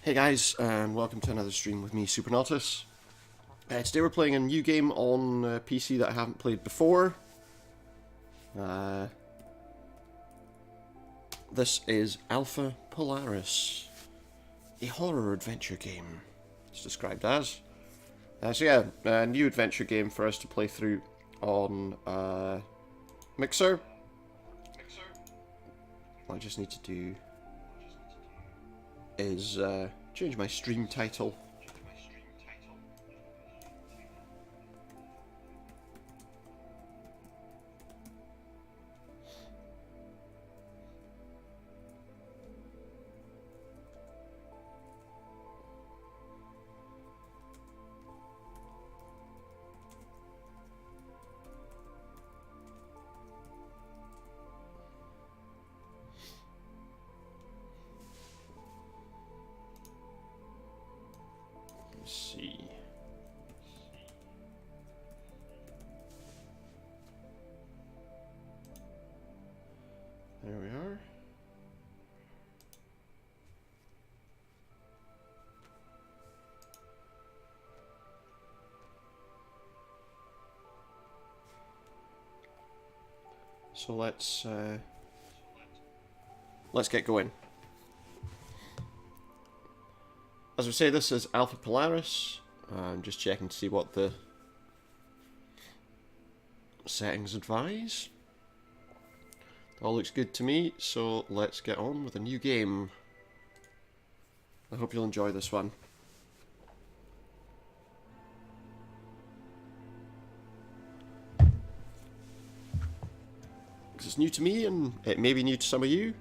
Hey guys, and welcome to another stream with me, Supernautus. Today we're playing a new game on PC that I haven't played before. This is Alpha Polaris, a horror adventure game, it's described as. A new adventure game for us to play through on Mixer. What I just need to do is change my stream title. Let's see. There we are. So let's get going. As we say, this is Alpha Polaris. I'm just checking to see what the settings advise. All looks good to me, so let's get on with a new game. I hope you'll enjoy this one. Because it's new to me, and it may be new to some of you.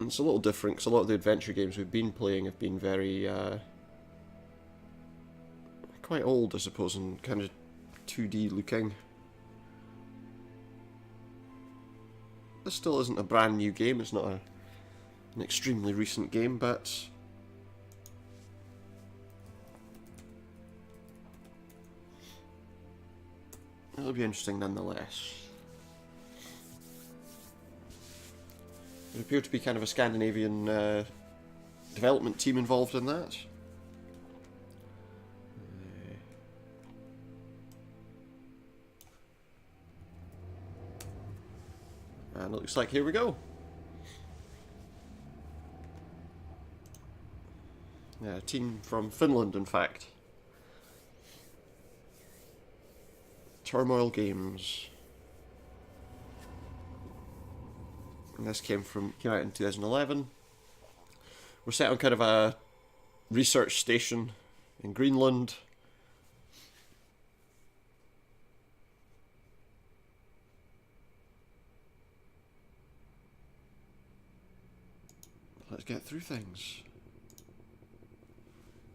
And it's a little different, because a lot of the adventure games we've been playing have been very, quite old, I suppose, and kind of 2D looking. This still isn't a brand new game, it's not an extremely recent game, but it'll be interesting nonetheless. There appear to be kind of a Scandinavian development team involved in that. And it looks like here we go. Yeah, a team from Finland, in fact. Turmoil Games. And this came out in 2011. We're set on kind of a research station in Greenland. Let's get through things.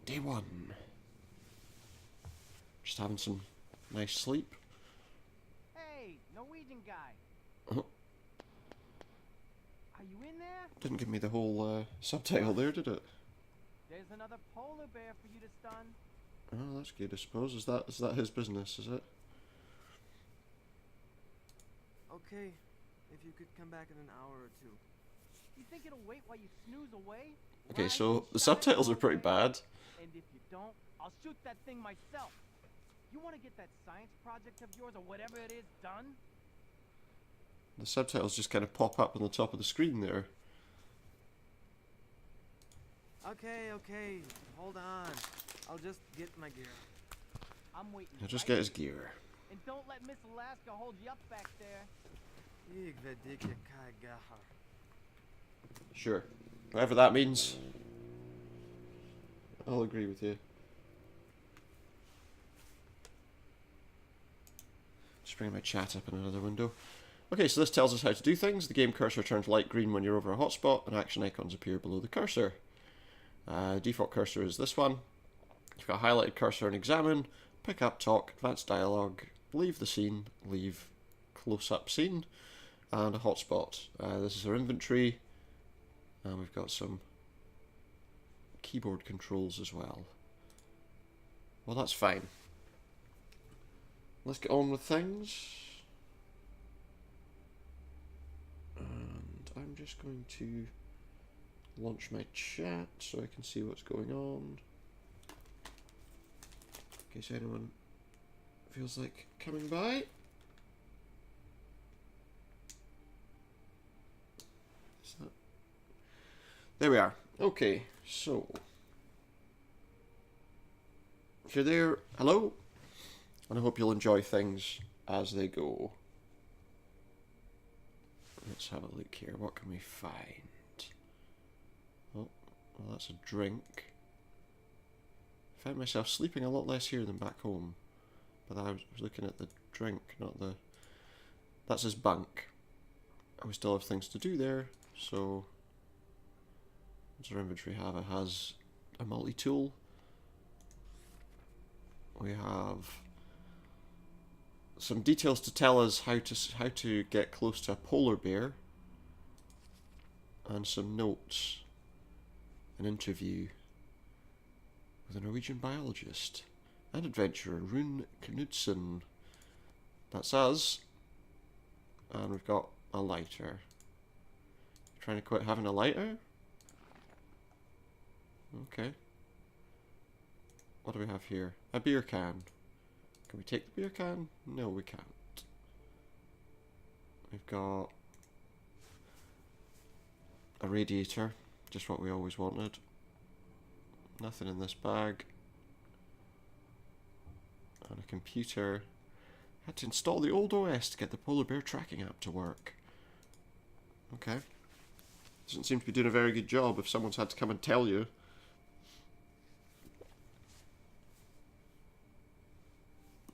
Day 1. Just having some nice sleep. Hey, Norwegian guy. Oh, Are you in there? didn't give me the whole subtitle there, did it? There's another polar bear for you to stun. Oh, that's good, I suppose. Is that his business, is it? Okay, if you could come back in an hour or two. You think it'll wait while you snooze away? Okay, Right, so you the shot it subtitles are all pretty day. bad. And if you don't, I'll shoot that thing myself. You want to get that science project of yours or whatever it is done? The subtitles just kind of pop up on the top of the screen there. Okay, hold on. I'll just get my gear. I'm waiting. He'll just right get his here. gear. And don't let Miss Alaska hold you up back there. Ik weet dikke kaigaha. Sure. Whatever that means. I'll agree with you. Just bring my chat up in another window. Okay, so this tells us how to do things. The game cursor turns light green when you're over a hotspot, and action icons appear below the cursor. Default cursor is this one. You've got a highlighted cursor and examine, pick up, talk, advanced dialogue, leave the scene, leave close-up scene, and a hotspot. This is our inventory, and we've got some keyboard controls as well. Well, that's fine. Let's get on with things. And I'm just going to launch my chat so I can see what's going on. In case anyone feels like coming by. There we are. Okay, so if you're there, hello, and I hope you'll enjoy things as they go. Let's have a look here. What can we find? Oh, well, that's a drink. I found myself sleeping a lot less here than back home, but I was looking at the drink, not the... That's his bunk. And we still have things to do there, so... What's our inventory have? It has a multi-tool. We have some details to tell us how to get close to a polar bear, and some notes. An interview with a Norwegian biologist and adventurer, Rune Knudsen. That's us. And we've got a lighter. Trying to quit having a lighter? Okay. What do we have here? A beer can. Can we take the beer can? No, we can't. We've got a radiator, just what we always wanted. Nothing in this bag. And a computer. Had to install the old OS to get the polar bear tracking app to work. Okay. Doesn't seem to be doing a very good job if someone's had to come and tell you.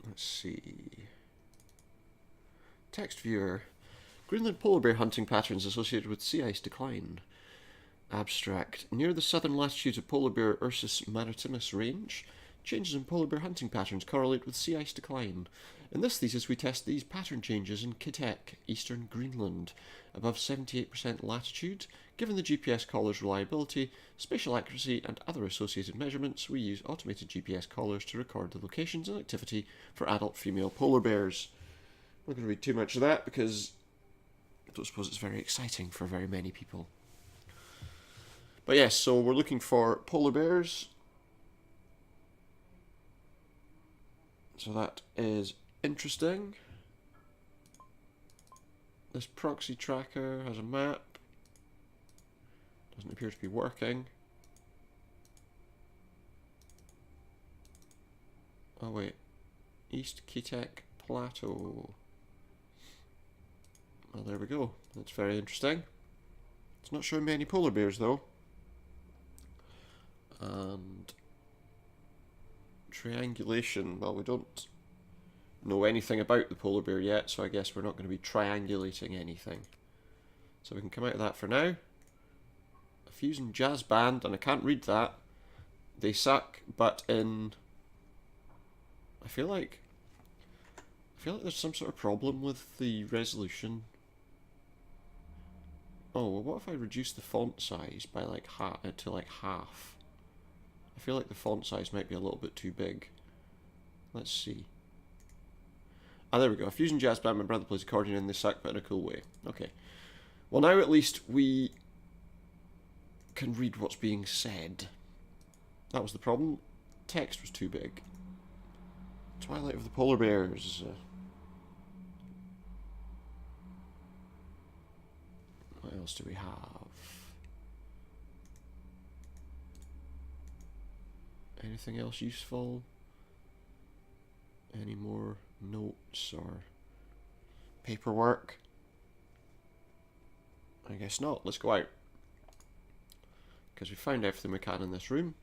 Let's see. Text viewer. Greenland polar bear hunting patterns associated with sea ice decline. Abstract. Near the southern latitudes of polar bear Ursus maritimus range, changes in polar bear hunting patterns correlate with sea ice decline. In this thesis, we test these pattern changes in Kitek, eastern Greenland, above 78% latitude. Given the GPS collar's reliability, spatial accuracy, and other associated measurements, we use automated GPS collars to record the locations and activity for adult female polar bears. I'm not going to read too much of that because I don't suppose it's very exciting for very many people. But yes, so we're looking for polar bears. So that is interesting. This proxy tracker has a map. Doesn't appear to be working. Oh wait. East Kitek Plateau. Well, there we go. That's very interesting. It's not showing me any polar bears though. And triangulation. Well, we don't know anything about the polar bear yet, so I guess we're not going to be triangulating anything. So we can come out of that for now. A fusion jazz band, and I can't read that. They suck, but in... I feel like there's some sort of problem with the resolution. Oh, well, what if I reduce the font size by like to like half? I feel like the font size might be a little bit too big. Let's see. Ah, there we go. A fusion jazz band. My brother plays accordion and they suck, but in a cool way. Okay. Well, now at least we can read what's being said. That was the problem. Text was too big. Twilight of the Polar Bears. What else do we have? Anything else useful? Any more notes or paperwork? I guess not. Let's go out. Because we found everything we can in this room.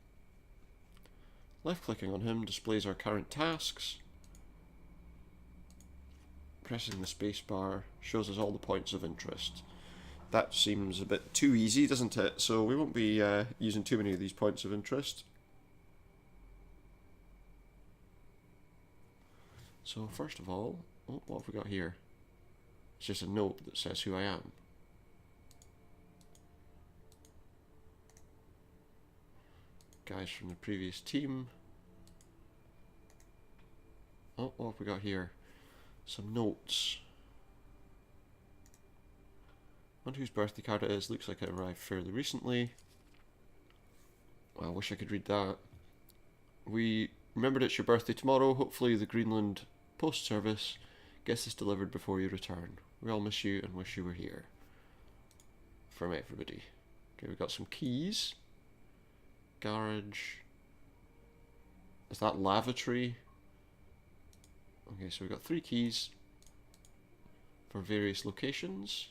Left clicking on him displays our current tasks. Pressing the spacebar shows us all the points of interest. That seems a bit too easy, doesn't it? So we won't be using too many of these points of interest. So first of all, what have we got here? It's just a note that says who I am. Guys from the previous team. Oh, what have we got here? Some notes. On whose birthday card it is. Looks like it arrived fairly recently. Well, I wish I could read that. We remembered it's your birthday tomorrow. Hopefully the Greenland Post Service gets this delivered before you return. We all miss you and wish you were here. From everybody. Okay, we've got some keys. Garage. Is that lavatory? Okay, so we've got 3 keys for various locations.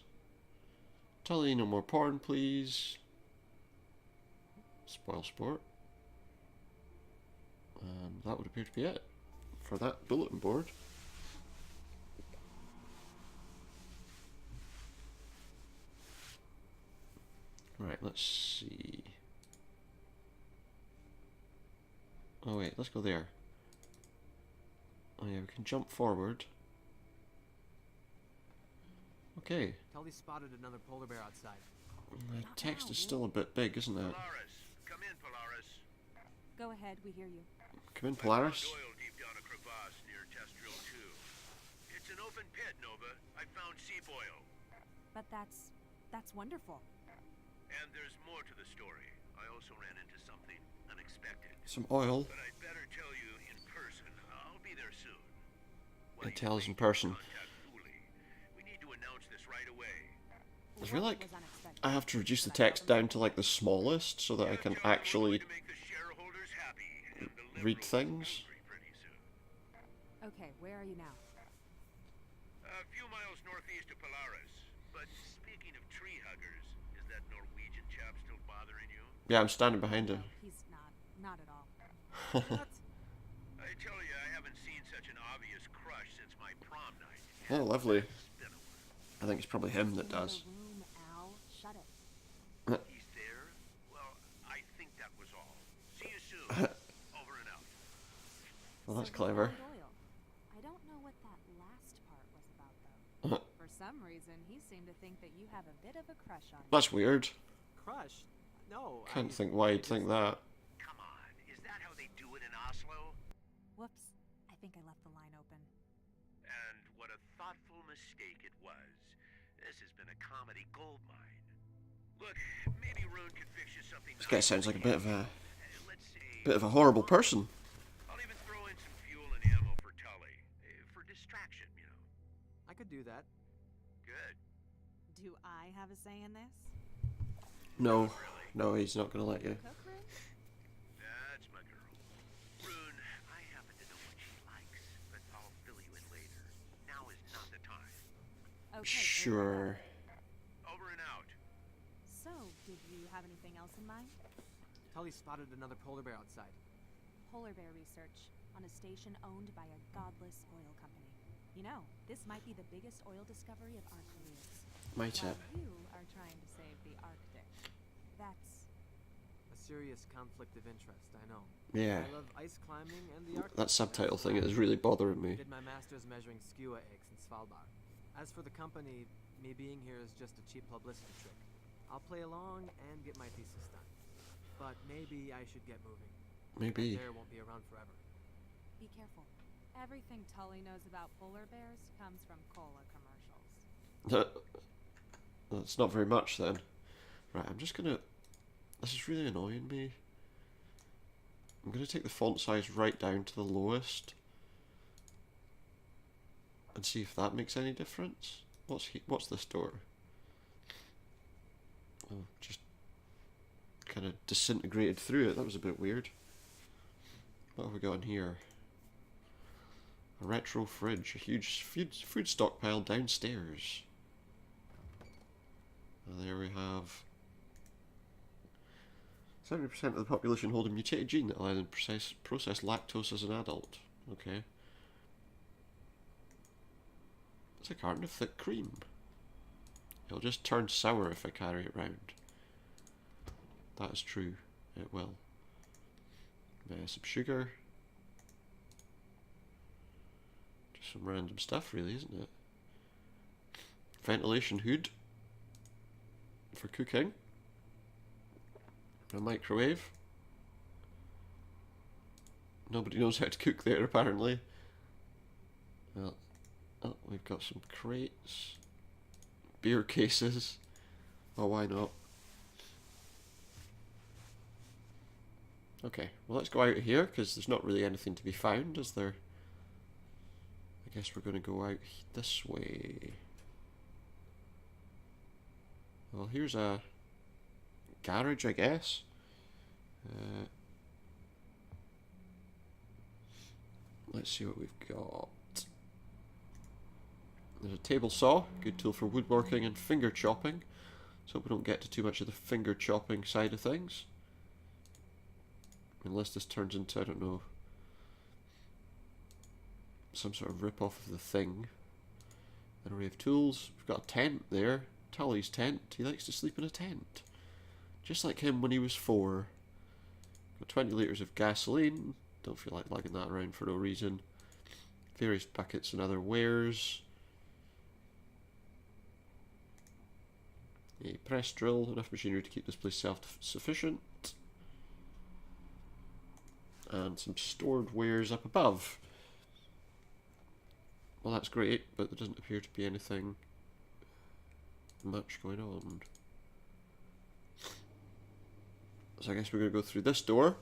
Tully, no more porn, please. Spoil sport. And that would appear to be it for that bulletin board. Right, let's see. Oh wait, let's go there. Oh yeah, we can jump forward. Okay. Tully spotted another polar bear outside. The text is still a bit big, isn't it? Polaris, come in, Polaris. Go ahead, we hear you. Come in, Polaris. I found oil deep down a crevasse near Test Drill 2. It's an open pit, Nova. I found seep oil. But that's wonderful. And there's more to the story. I also ran into something unexpected. Some oil. But I'd better tell you in person. I'll be there soon. It tells in person. Contact Thule. We need to announce this right away. I feel like Was unexpected. I have to reduce the text down to like the smallest so that I can actually To make the shareholders happy and the read liberals things. angry pretty soon. Okay, where are you now? A few miles northeast of Polaris. But speaking of tree huggers, is that Norwegian chap still bothering you? Yeah, I'm standing behind him. No, he's not at all. What? I tell you, I haven't seen such an obvious crush since my prom night. Oh, lovely. It's been a while. I think it's probably him that In the does. room, Al. Shut it. He's there? Well, I think that was all. See you soon. Over and out. Well, that's So you clever. found oil. I don't know what that last part was about, though. For some reason, he seemed to think that you have a bit of a crush on him. That's weird. Crush? No. Can't think why you'd think that. Come on, is that how they do it in Oslo? Whoops. I think I left the line open. And what a thoughtful mistake it was. This has been a comedy goldmine. Look, maybe Rune could fix you something. This guy sounds like a bit of a Let's see. horrible person. I'll even throw in some fuel and ammo for Tully. For distraction, you know. I could do that. Good. Do I have a say in this? No, no, he's not gonna let you. Cook room? That's my girl. Rune, I happen to know what she likes, but I'll fill you in later. Now is not the time. Okay. Sure. Over and out. So, did you have anything else in mind? Tully spotted another polar bear outside. Polar bear research on a station owned by a godless oil company. You know, this might be the biggest oil discovery of our careers. Might While it? you are trying to save the Arctic. That's A serious conflict of interest, I know. Yeah. I love ice climbing and the Arctic. That subtitle thing is really bothering I me. did my master's measuring skua eggs in Svalbard. As for the company, me being here is just a cheap publicity trick. I'll play along and get my thesis done. But maybe I should get moving. Maybe. Bear won't be around forever. be careful. Everything Tully knows about polar bears comes from cola commercials. That's not very much then. Right, I'm just gonna... This is really annoying me. I'm gonna take the font size right down to the lowest. And see if that makes any difference. What's this door? Oh, just kind of disintegrated through it. That was a bit weird. What have we got in here? A retro fridge, a huge food stockpile downstairs. And there we have 70% of the population hold a mutated gene that allows them to process lactose as an adult. Okay. It's a carton of thick cream. It'll just turn sour if I carry it round. That is true. It will. Some sugar. Just some random stuff really, isn't it? Ventilation hood. For cooking. A microwave. Nobody knows how to cook there apparently. Well, oh, we've got some crates. Beer cases. Oh, why not? Okay, well let's go out of here, because there's not really anything to be found, is there? I guess we're going to go out this way. Well, here's a garage, I guess. Let's see what we've got. There's a table saw, good tool for woodworking and finger chopping. So hope we don't get to too much of the finger chopping side of things. Unless this turns into, I don't know, some sort of rip-off of the thing. An array of tools. We've got a tent there. Tully's tent. He likes to sleep in a tent. Just like him when he was 4. Got 20 litres of gasoline. Don't feel like lugging that around for no reason. Various buckets and other wares. A press drill. Enough machinery to keep this place self-sufficient. And some stored wares up above. Well, that's great, but there doesn't appear to be anything much going on. So I guess we're going to go through this door.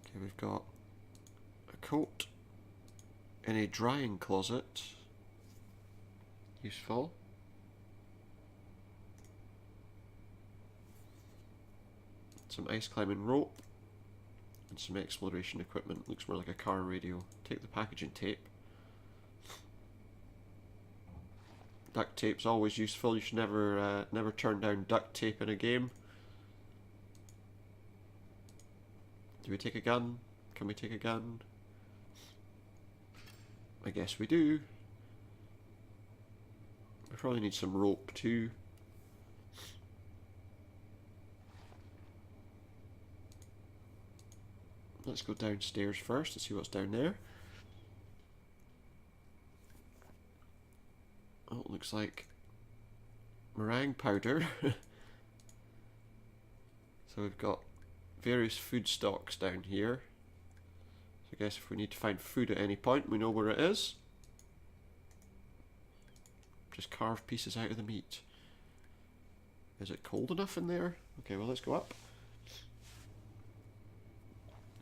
Okay, we've got a coat in a drying closet. Useful. Some ice climbing rope. And some exploration equipment. Looks more like a car radio. Take the packaging tape. Duct tape's always useful. You should never turn down duct tape in a game. Do we take a gun? Can we take a gun? I guess we do. We probably need some rope too. Let's go downstairs first to see what's down there. Oh, it looks like meringue powder. So we've got various food stocks down here. So I guess if we need to find food at any point, we know where it is. Just carve pieces out of the meat. Is it cold enough in there? Okay, well let's go up.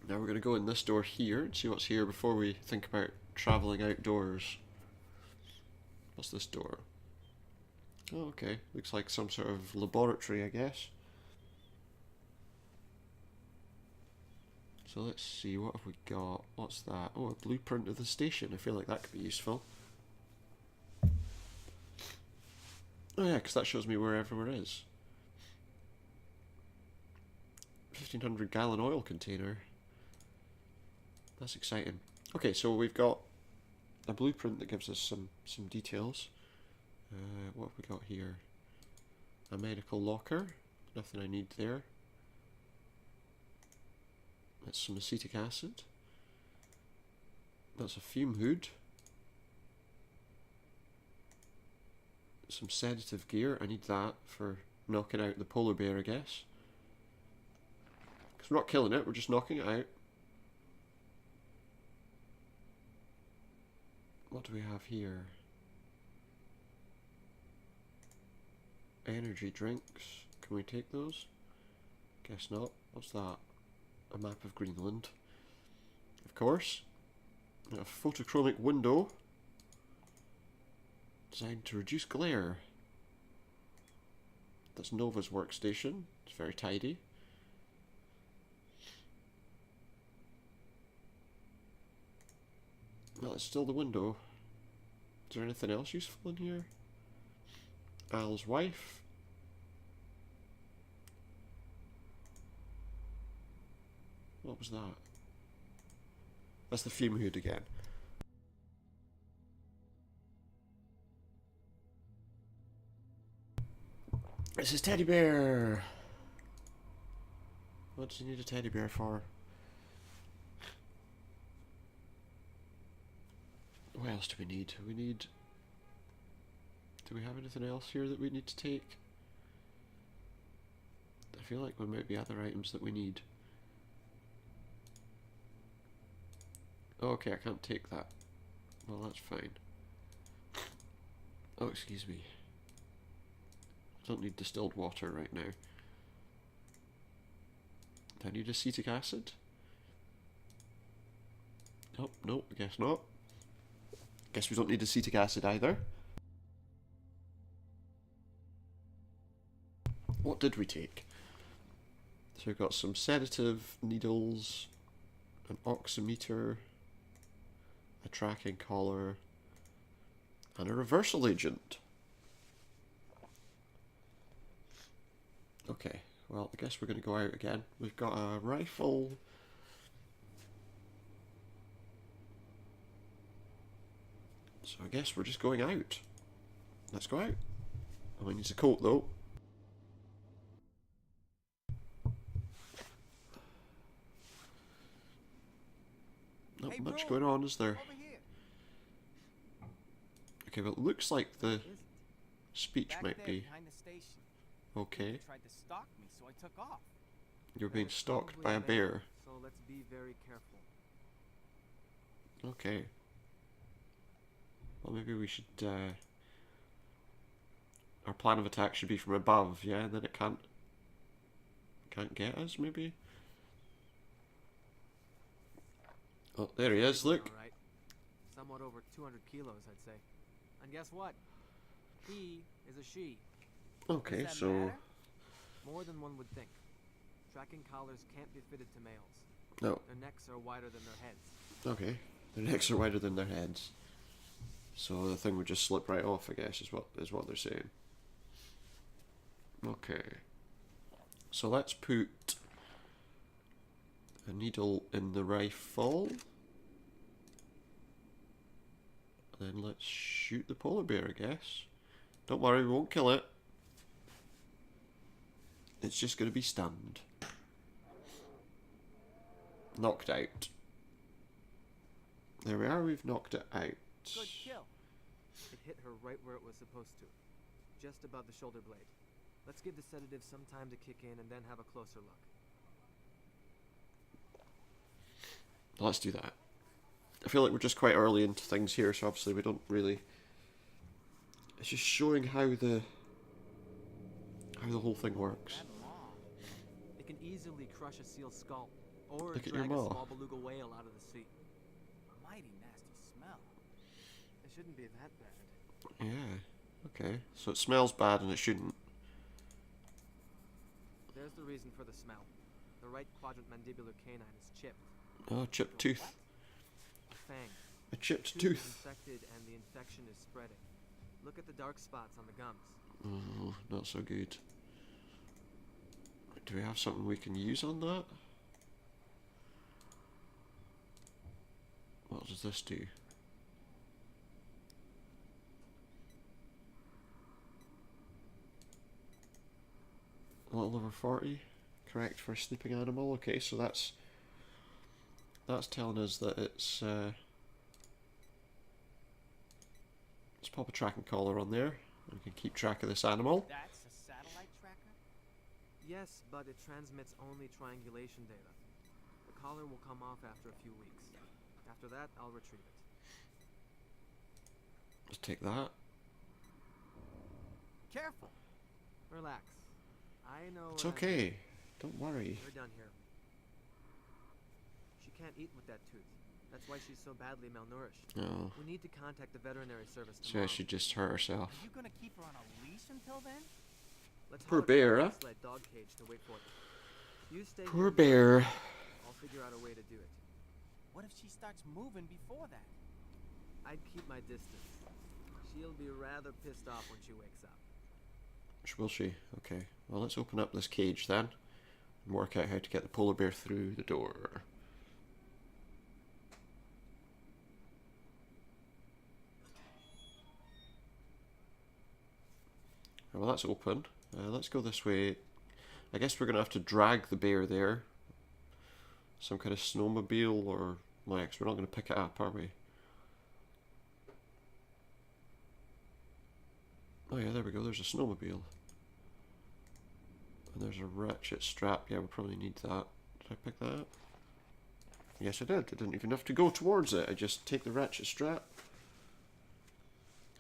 Now we're going to go in this door here and see what's here before we think about travelling outdoors. What's this door? Oh, okay. Looks like some sort of laboratory, I guess. So let's see, what have we got? What's that? Oh, a blueprint of the station. I feel like that could be useful. Oh yeah, because that shows me where everywhere is. 1500 gallon oil container. That's exciting. Okay, so we've got a blueprint that gives us some details. What have we got here? A medical locker. Nothing I need there. That's some acetic acid. That's a fume hood. Some sedative gear. I need that for knocking out the polar bear, I guess. Because we're not killing it, we're just knocking it out. What do we have here? Energy drinks. Can we take those? Guess not. What's that? A map of Greenland. Of course. A photochromic window. Designed to reduce glare. That's Nova's workstation. It's very tidy. Well, it's still the window. Is there anything else useful in here? Al's wife. What was that? That's the fume hood again. This is teddy bear. What does he need a teddy bear for? What else do we need? Do we have anything else here that we need to take? I feel like there might be other items that we need. Okay, I can't take that. Well, that's fine. Oh, excuse me. I don't need distilled water right now. Do I need acetic acid? Nope, nope, I guess not. Guess we don't need acetic acid either. What did we take? So we've got some sedative needles, an oximeter, a tracking collar, and a reversal agent. Okay, well, I guess we're going to go out again. We've got a rifle. So I guess we're just going out. Let's go out. Oh, he needs a coat though. Not Hey, much bro, going on, is there? Over here. Okay, well, it looks like the Is it? speech Back might there be behind the station. okay. They tried to stalk me, so I took off. You're being There's stalked probably by a bear, bear. So let's be very careful. Okay. Well, maybe we should. Our plan of attack should be from above, yeah, and then it can't get us, maybe. Oh, there he is. Look. All right. Somewhat over 200 kilos, I'd say. And guess what? He is a she. Okay, Does that so matter? More than one would think. Tracking collars can't be fitted to males. no. Their necks are wider than their heads. Okay, their necks are wider than their heads, so the thing would just slip right off. I guess is what they're saying. Okay, so let's put a needle in the rifle. Then let's shoot the polar bear, I guess. Don't worry, we won't kill it. It's just going to be stunned. Knocked out. There we are, we've knocked it out. Good kill. It hit her right where it was supposed to. Just above the shoulder blade. Let's give the sedative some time to kick in and then have a closer look. Let's do that. I feel like we're just quite early into things here, so obviously we don't really... It's just showing how the whole thing works. That maw. It can easily crush a seal's skull, or Look at your drag a maw. small beluga whale out of the sea. Mighty nasty smell. It shouldn't be that bad. Yeah, okay. So it smells bad and it shouldn't. There's the reason for the smell. The right quadrant mandibular canine is chipped. Oh, chipped tooth. A fang. A chipped The tooth. is infected and the infection is spreading. Look at the dark spots on the gums. Oh, not so good. Do we have something we can use on that? What does this do? A little over 40. Correct for a sleeping animal. Okay, so that's telling us that it's let's pop a tracking collar on there. We can keep track of this animal. That's a satellite tracker? Yes, but it transmits only triangulation data. The collar will come off after a few weeks. After that, I'll retrieve it. Let's take that. Careful. Relax. I know. It's what I'm okay. doing. Don't worry. We're done here. She can't eat with that tooth. That's why she's so badly malnourished. No. We need to contact the veterinary service So tomorrow. she just hurt herself. Are you gonna keep her on a leash until then? Let's Poor haul her to bear, the huh? sled dog cage to wait for it. You stay Poor here. bear. I'll figure out a way to do it. What if she starts moving before that? I'd keep my distance. She'll be rather pissed off when she wakes up. Will she? Okay. Well, let's open up this cage then and work out how to get the polar bear through the door. Well, that's open. Let's go this way. I guess we're going to have to drag the bear there. Some kind of snowmobile or... Well, we're not going to pick it up, are we? Oh yeah, there we go. There's a snowmobile. And there's a ratchet strap. Yeah, we probably need that. Did I pick that up? Yes, I did. I didn't even have to go towards it. I just take the ratchet strap.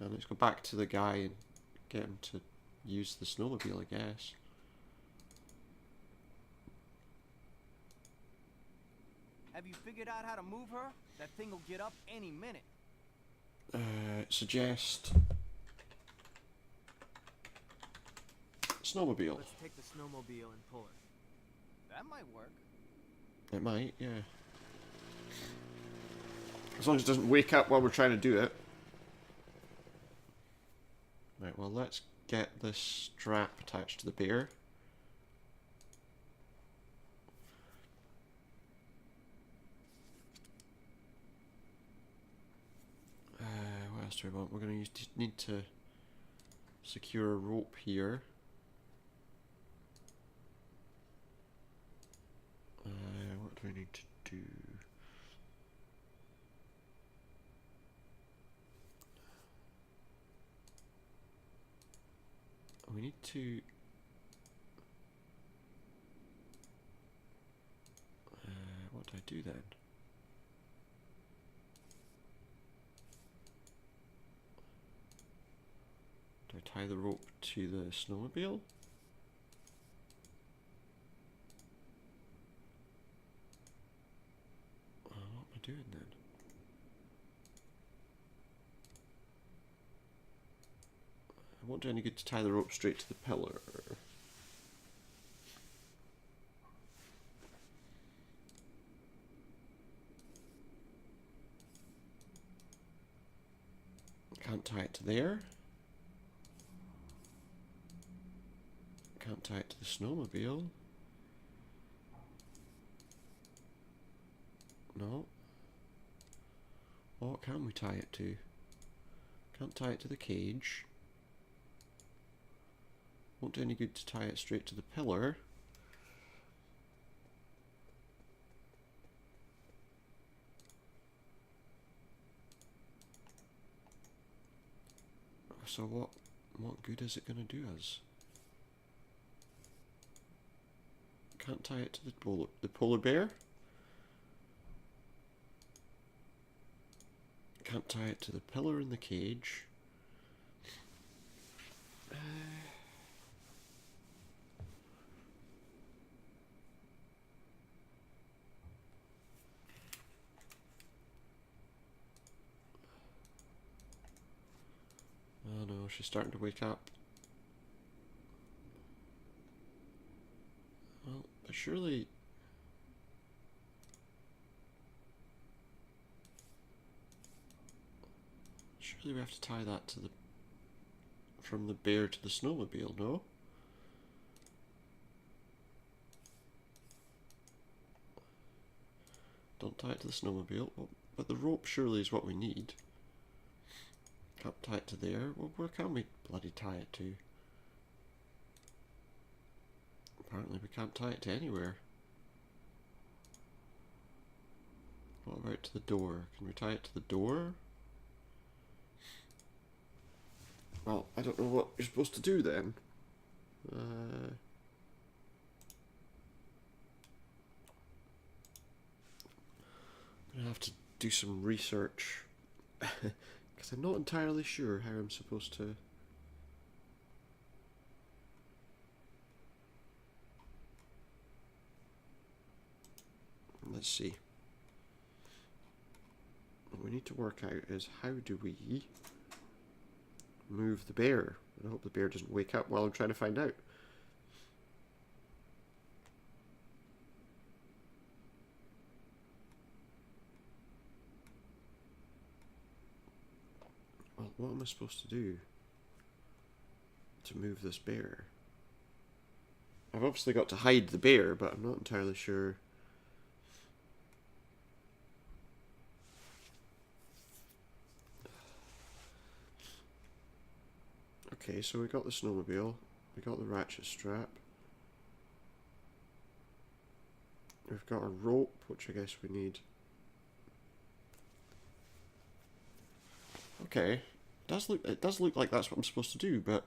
And let's go back to the guy and get him to use the snowmobile, I guess. Have you figured out how to move her? That thing will get up any minute. Suggest snowmobile. Let's take the snowmobile and pull her. That might work. It might, yeah. As long as it doesn't wake up while we're trying to do it. Right, well, let's get this strap attached to the bear. What else do we want? We're going to need to secure a rope here. What do we need to do? We need to... what do I do then? Do I tie the rope to the snowmobile? What am I doing then? It won't do any good to tie the rope straight to the pillar. Can't tie it to there. Can't tie it to the snowmobile. No. What can we tie it to? Can't tie it to the cage. Won't do any good to tie it straight to the pillar. So what good is it going to do us? Can't tie it to the polar bear. Can't tie it to the pillar in the cage. Oh no, she's starting to wake up. Well, but surely... Surely we have to tie that to the... from the bear to the snowmobile, no? Don't tie it to the snowmobile, but the rope surely is what we need. Can't tie it to there. Well, where can we bloody tie it to? Apparently we can't tie it to anywhere. What about to the door? Can we tie it to the door? Well, I don't know what you're supposed to do then. I'm gonna have to do some research. Because I'm not entirely sure how I'm supposed to... Let's see. What we need to work out is how do we move the bear? And I hope the bear doesn't wake up while I'm trying to find out. Well, what am I supposed to do to move this bear? I've obviously got to hide the bear, but I'm not entirely sure. Okay, so we got the snowmobile, we got the ratchet strap, we've got a rope, which I guess we need. Okay, it does look like that's what I'm supposed to do, but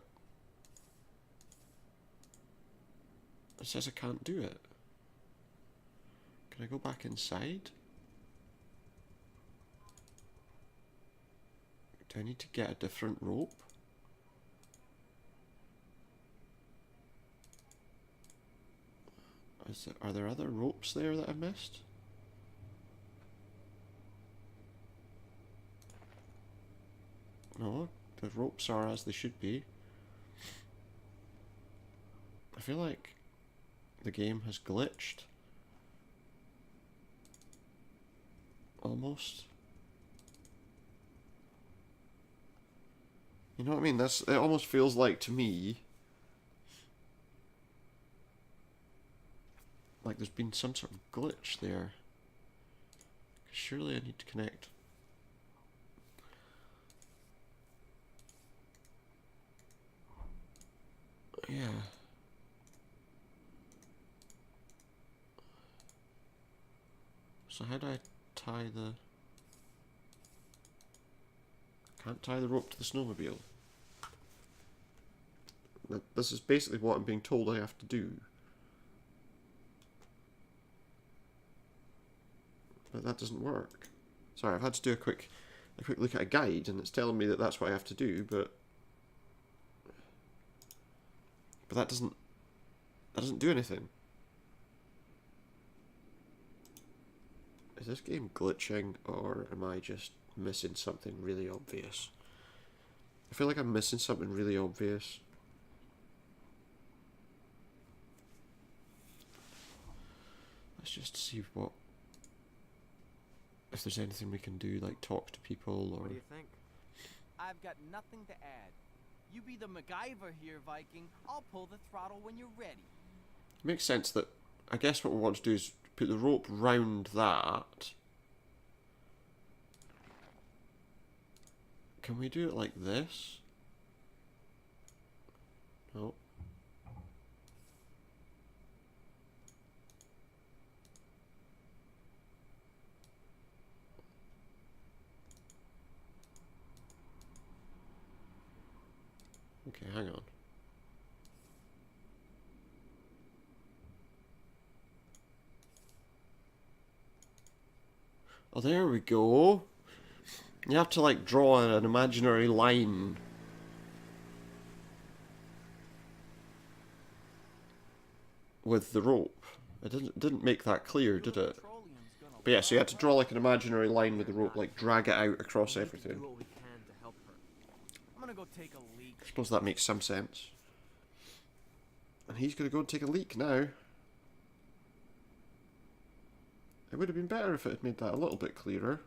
it says I can't do it. Can I go back inside? Do I need to get a different rope? Are there other ropes there that I missed? No, the ropes are as they should be. I feel like the game has glitched. Almost. You know what I mean? It almost feels like, to me, like there's been some sort of glitch there. Surely I need to connect. Yeah. So how do I tie the... Can't tie the rope to the snowmobile. This is basically what I'm being told I have to do. But that doesn't work. Sorry, I've had to do a quick look at a guide, and it's telling me that that's what I have to do, but that doesn't do anything. Is this game glitching, or am I just missing something really obvious? I feel like I'm missing something really obvious. Let's just see if there's anything we can do, like talk to people or... What do you think? I've got nothing to add. You be the MacGyver here, Viking. I'll pull the throttle when you're ready. It makes sense that... I guess what we want to do is put the rope round that. Can we do it like this? No. Okay, hang on. Oh, there we go. You have to like draw an imaginary line. With the rope. It didn't make that clear, did it? But yeah, so you had to draw like an imaginary line with the rope, like drag it out across everything. Do what we can to help her. I'm gonna go take a leak. I suppose that makes some sense. And he's gonna go and take a leak now. It would have been better if it had made that a little bit clearer.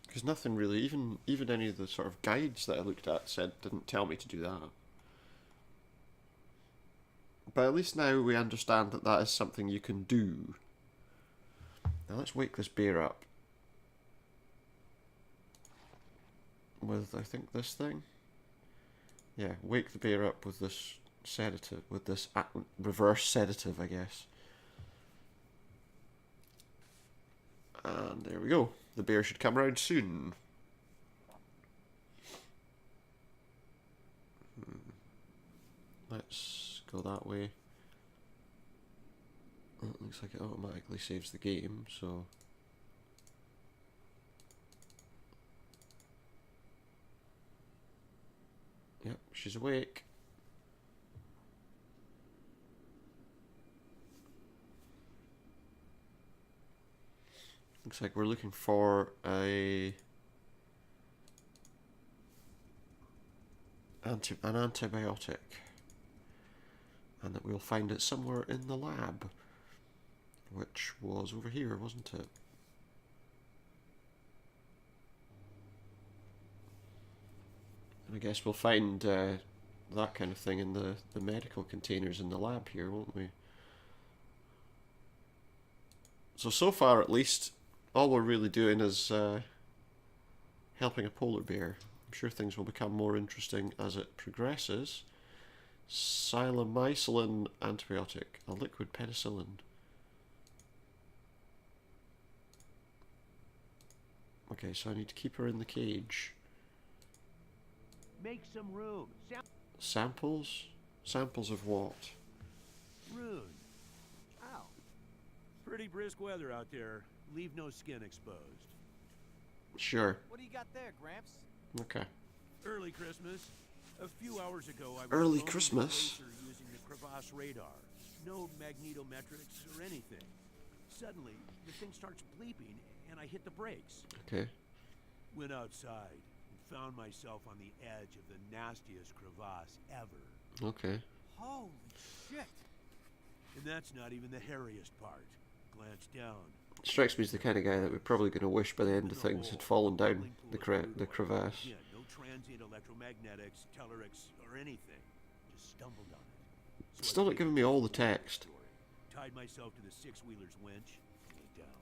Because nothing really, even any of the sort of guides that I looked at didn't tell me to do that. But at least now we understand that that is something you can do. Now let's wake this bear up. With, I think, this thing? Yeah, wake the bear up with this sedative, with this reverse sedative, I guess. And there we go. The bear should come around soon. Let's go that way. Oh, it looks like it automatically saves the game, so... Yep, she's awake. Looks like we're looking for an antibiotic. And that we'll find it somewhere in the lab. Which was over here, wasn't it? And I guess we'll find that kind of thing in the medical containers in the lab here, won't we? So far at least, all we're really doing is helping a polar bear. I'm sure things will become more interesting as it progresses. Silomycin antibiotic, a liquid penicillin. Okay, so I need to keep her in the cage. Make some room. Samples? Samples of what? Rune. Ow. Pretty brisk weather out there. Leave no skin exposed. Sure. What do you got there, Gramps? Okay. Early Christmas. A few hours ago, I was Early roaming the Christmas? glacier using the crevasse radar. No magnetometrics or anything. Suddenly, the thing starts bleeping, and I hit the brakes. Okay. Went outside and found myself on the edge of the nastiest crevasse ever. Okay. Holy shit. And that's not even the hairiest part. Glance down. Strikes me as the kind of guy that we're probably going to wish by the end of things had fallen down the crevasse. Yeah, no transient electromagnetics, telerics, or anything. Just stumbled on it. So Still I not giving me all the text. tied myself to the six-wheeler's winch and went down.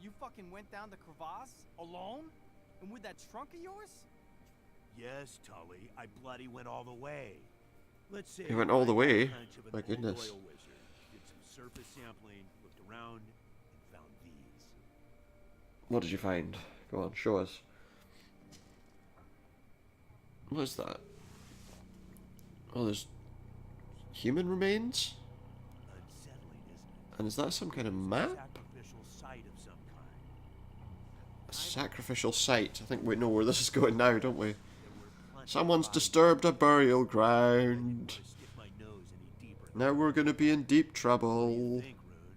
You fucking went down the crevasse? Alone? And with that trunk of yours? Yes, Tully, I bloody went all the way. Let's say He went all the I way? got a hunch of an My old goodness. oil wizard, did some surface sampling, looked around, and found these. What did you find? Go on, show us. What is that? Oh, there's human remains? Unsettling, isn't it? And is that some kind of map? Sacrificial site of some kind. A sacrificial site. I think we know where this is going now, don't we? There were plenty of Someone's bodies. disturbed a burial I didn't ground. want to stick my nose any deeper. Now we're gonna be in deep What do you trouble. think, Rune?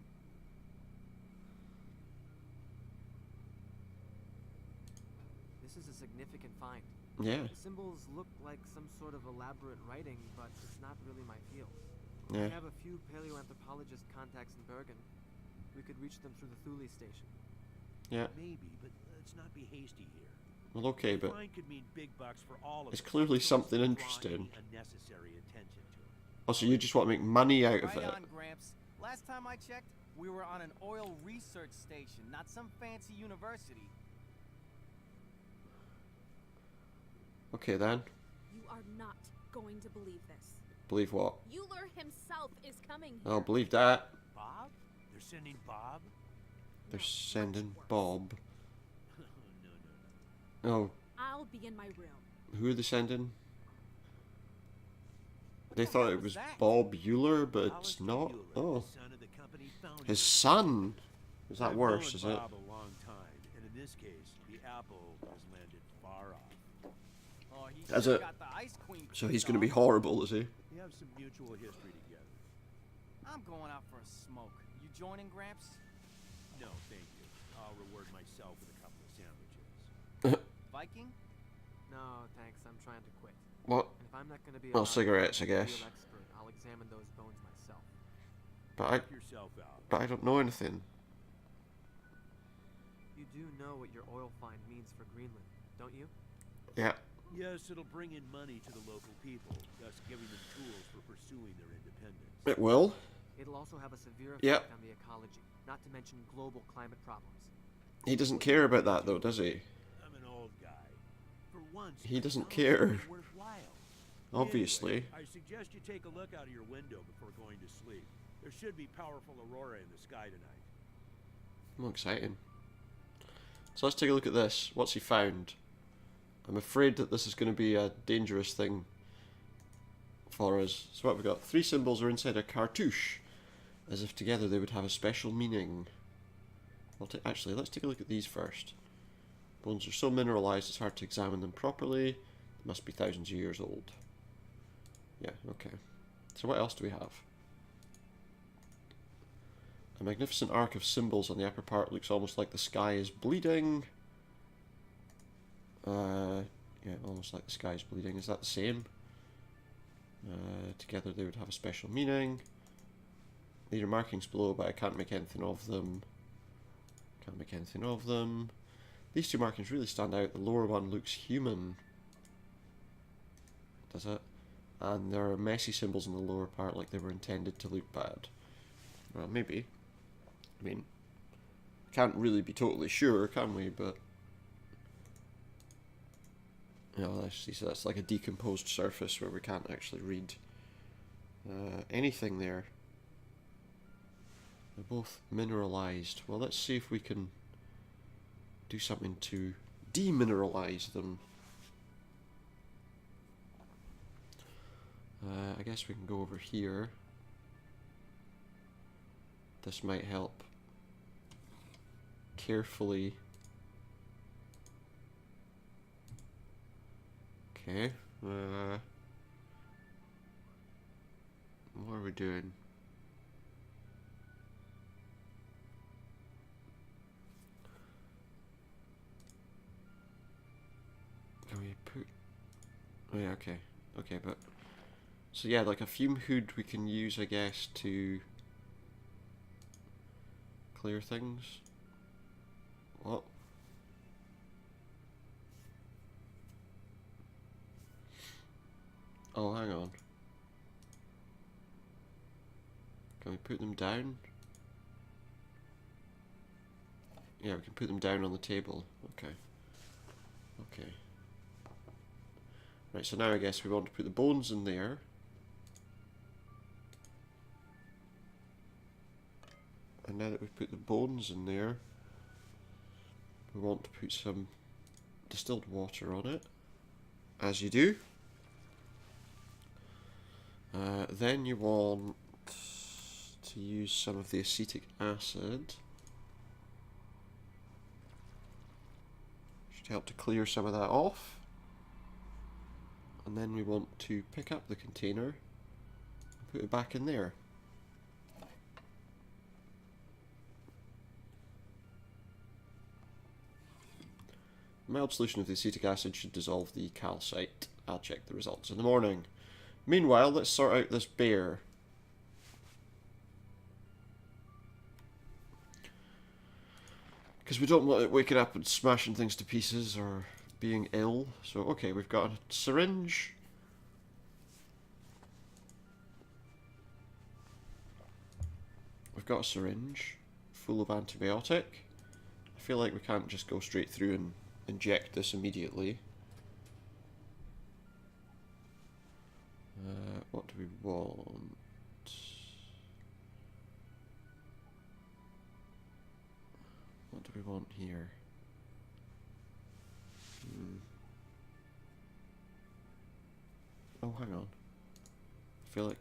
This is a significant find. Yeah, The symbols look like some sort of elaborate writing, but it's not really my field. yeah. I have a few paleoanthropologist contacts in Bergen. We could reach them through the Thule station. Yeah. Maybe, but let's not be hasty here. Well, okay, but Fine could mean big bucks for all of it's us. clearly Let's something not draw interesting. any unnecessary attention to it. also you just want to make money out of Right it. on, Gramps. Last time I checked, we were on an oil research station, not some fancy university. Okay then. You are not going to believe this. Believe what? Euler himself is coming here. I'll believe that. Bob? They're sending Bob? They're No, sending much worse. Bob. No. Oh, I'll be in my room. who are they sending? What They the thought hell it was was that? Bob Euler, but it's Alistair not. Mueller, Oh, the son of the company founder. his son. Is that I've worse? known Is it? Bob a long time, and in this case, the apple has landed far off. Oh, he As sure a- got the ice queen So he's pissed going to be off. horrible, is he? We have some mutual history together. I'm going out for a smoke. You joining, Gramps? No, thank you. I'll reward myself with a couple of sandwiches. Viking? No, thanks. I'm trying to quit. What? And if I'm not going to be Well, allowed cigarettes, to I be a real guess. expert, I'll examine those bones myself. But Knock yourself out. I don't know anything. You do know what your oil find means for Greenland, don't you? Yeah. Yes, it'll bring in money to the local people, thus giving them tools for pursuing their independence. It will. It'll also have a severe effect Yep. on the ecology, not to mention global climate problems. He doesn't care about that though, does he? I'm an old guy. For once, He I doesn't found care. something worthwhile. Obviously. Anyway, I suggest you take a look out of your window before going to sleep. There should be powerful aurora in the sky tonight. More exciting. So let's take a look at this. What's he found? I'm afraid that this is going to be a dangerous thing for us. So what have we got? 3 symbols are inside a cartouche, as if together they would have a special meaning. Actually, let's take a look at these first. Bones are so mineralized it's hard to examine them properly. They must be thousands of years old. Yeah, okay. So what else do we have? A magnificent arc of symbols on the upper part looks almost like the sky is bleeding. Yeah, almost like the sky is bleeding. Is that the same? Together they would have a special meaning. These are markings below, but I can't make anything of them. Can't make anything of them. These 2 markings really stand out. The lower one looks human. Does it? And there are messy symbols in the lower part like they were intended to look bad. Well, maybe. I mean, can't really be totally sure, can we? But you know, that's like a decomposed surface where we can't actually read anything there. They're both mineralized. Well, let's see if we can do something to demineralize them. I guess we can go over here. This might help carefully Okay. What are we doing? Can we put... Oh yeah, okay. Okay, but... So yeah, like a fume hood we can use, I guess, to... clear things. What? Oh, hang on. Can we put them down? Yeah, we can put them down on the table. Okay. Okay. Right, so now I guess we want to put the bones in there. And now that we've put the bones in there, we want to put some distilled water on it, as you do. Then you want to use some of the acetic acid. Should help to clear some of that off. And then we want to pick up the container and put it back in there. A mild solution of the acetic acid should dissolve the calcite. I'll check the results in the morning. Meanwhile, let's sort out this bear. Because we don't want it waking up and smashing things to pieces or being ill. So, okay, we've got a syringe. We've got a syringe full of antibiotic. I feel like we can't just go straight through and inject this immediately. What do we want? What do we want here? Oh, hang on. I feel like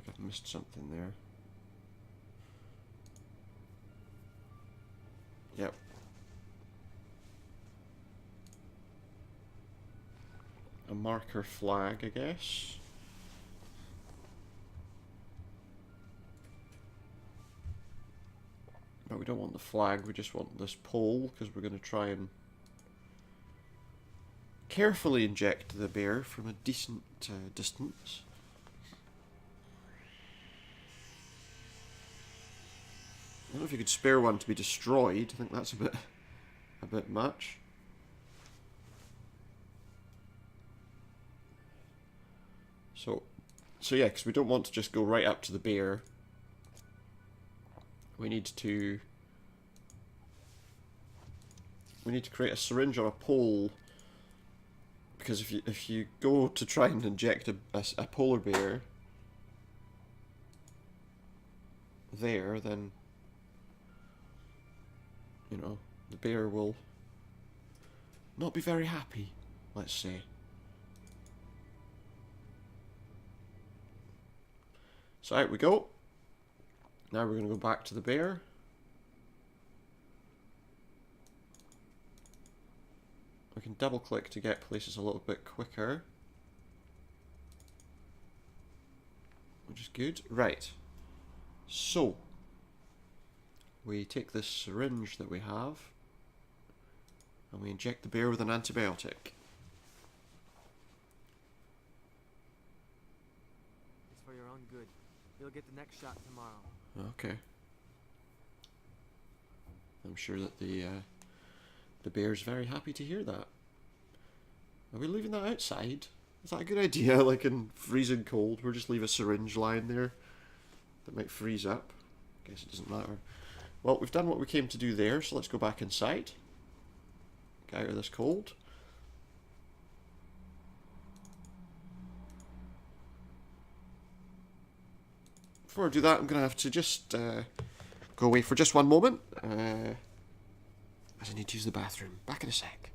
I've missed something there. Yep. A marker flag, I guess. But we don't want the flag, we just want this pole, because we're going to try and carefully inject the bear from a decent distance. I don't know if you could spare one to be destroyed. I think that's a bit much. So yeah, because we don't want to just go right up to the bear. We need to create a syringe on a pole, because if you go to try and inject a polar bear there, then you know the bear will not be very happy, let's say. So out we go. Now we're going to go back to the bear. We can double click to get places a little bit quicker, which is good. Right. So we take this syringe that we have and we inject the bear with an antibiotic. It's for your own good. You'll get the next shot tomorrow. Okay. I'm sure that the bear's very happy to hear that. Are we leaving that outside? Is that a good idea? Like in freezing cold, we'll just leave a syringe lying there that might freeze up. Guess it doesn't matter. Well, we've done what we came to do there, so let's go back inside. Get out of this cold. Before I do that, I'm going to have to just go away for just one moment, as I need to use the bathroom. Back in a sec.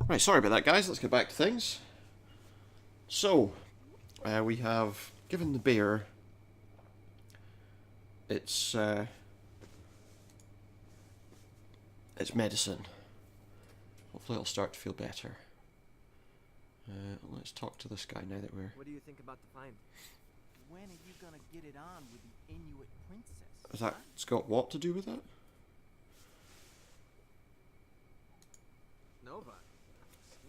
Right, sorry about that, guys. Let's get back to things. So, we have given the bear its medicine. Hopefully it'll start to feel better. Let's talk to this guy now that we're... What do you think about the find? When are you gonna get it on with the Inuit princess? Has that got what to do with it? Nova?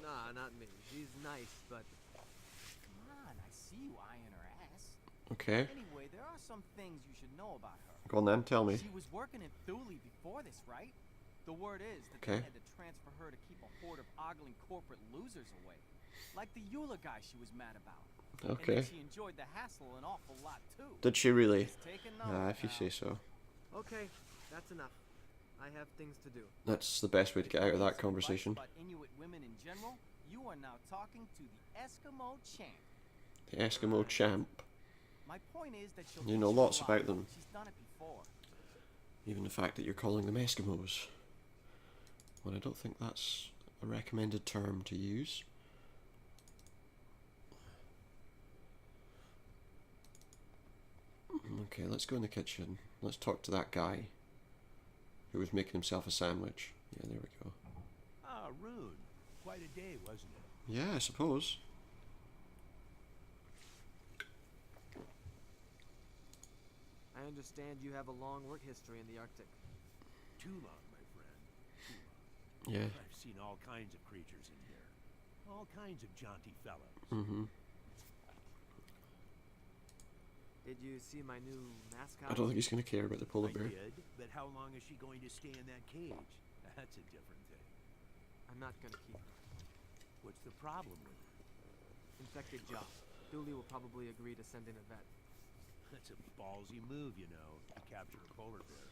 Nah, not me. She's nice, but Come on, I see you eyeing her ass. Okay. Anyway, there are some things you should know about her. Go on then, tell me. She was working in Thule before this, right? The word is that Okay. they had to transfer her to keep a horde of ogling corporate losers away. Like the Eula guy she was mad about. Okay. And that she enjoyed the hassle an awful lot too. Did she really? Just take a note, Ah, if you pal. say so. okay, that's enough. I have things to do. That's the best way to get out of that Some conversation. advice about Inuit women in general, you are now talking to the Eskimo champ. The Eskimo champ. My point is that she'll You teach know lots a lot. about them. She's done it before. Even the fact that you're calling them Eskimos. Well, I don't think that's a recommended term to use. Okay, let's go in the kitchen. Let's talk to that guy who was making himself a sandwich. Yeah, there we go. Ah, Rune. Quite a day, wasn't it? Yeah, I suppose. I understand you have a long work history in the Arctic. Too long, my friend. Too long. Yeah. I've seen all kinds of creatures in here. All kinds of jaunty fellows. Mm-hmm. Did you see my new mascot? I don't think he's going to care about the polar I bear. did, but how long is she going to stay in that cage? That's a different thing. I'm not gonna keep her. What's the problem with her? Infected jaw. Dooley will probably agree to send in a vet. That's a ballsy move, you know, to capture a polar bear.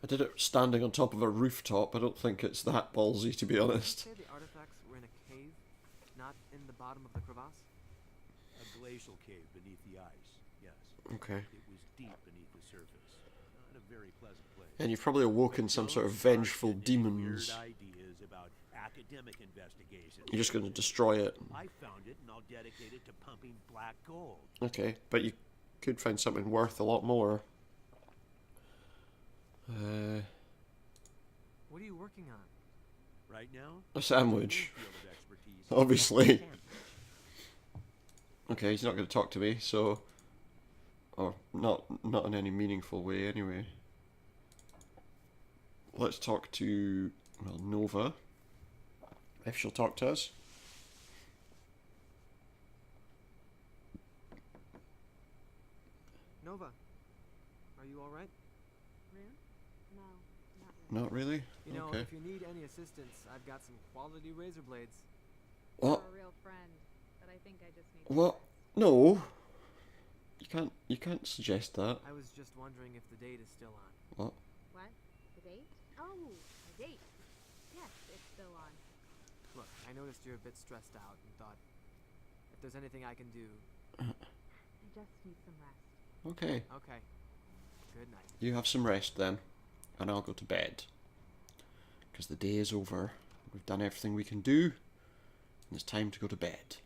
I did it standing on top of a rooftop. I don't think it's that ballsy, to be honest. Did you say the artifacts were in a cave, not in the bottom of the crevasse? A glacial cave beneath the ice, yes. Okay. It was deep beneath the surface. Not a very pleasant place. And you've probably awoken some sort of vengeful demons. Weird ideas about academic investigations. You're just going to destroy it. I found it and I'll dedicate it to pumping black gold. Okay, but you could find something worth a lot more. What are you working on? Right now, A sandwich. field of expertise. Obviously. Okay, he's not going to talk to me, so... Or not in any meaningful way, anyway. Let's talk to, well, Nova. If she'll talk to us. Nova, are you alright? Rune? No, not really. Not really? You know, Okay. if you need any assistance, I've got some quality razor blades. What? You're a real friend, but I think I just need What? No. You can't suggest that. I was just wondering if the date is still on. What? What? The date? Oh, the date. Yes, it's still on. Look, I noticed you're a bit stressed out and thought, if there's anything I can do... I just need some rest. Okay. Okay. Good night. You have some rest then. And I'll go to bed. Because the day is over. We've done everything we can do. And it's time to go to bed.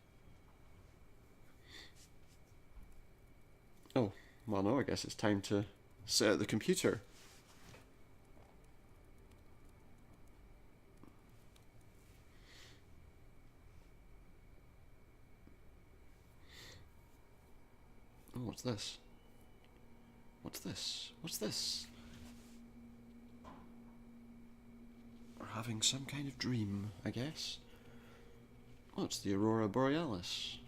Oh, well no, I guess it's time to set at the computer. Oh, what's this? What's this? What's this? We're having some kind of dream, I guess. Oh, it's the Aurora Borealis.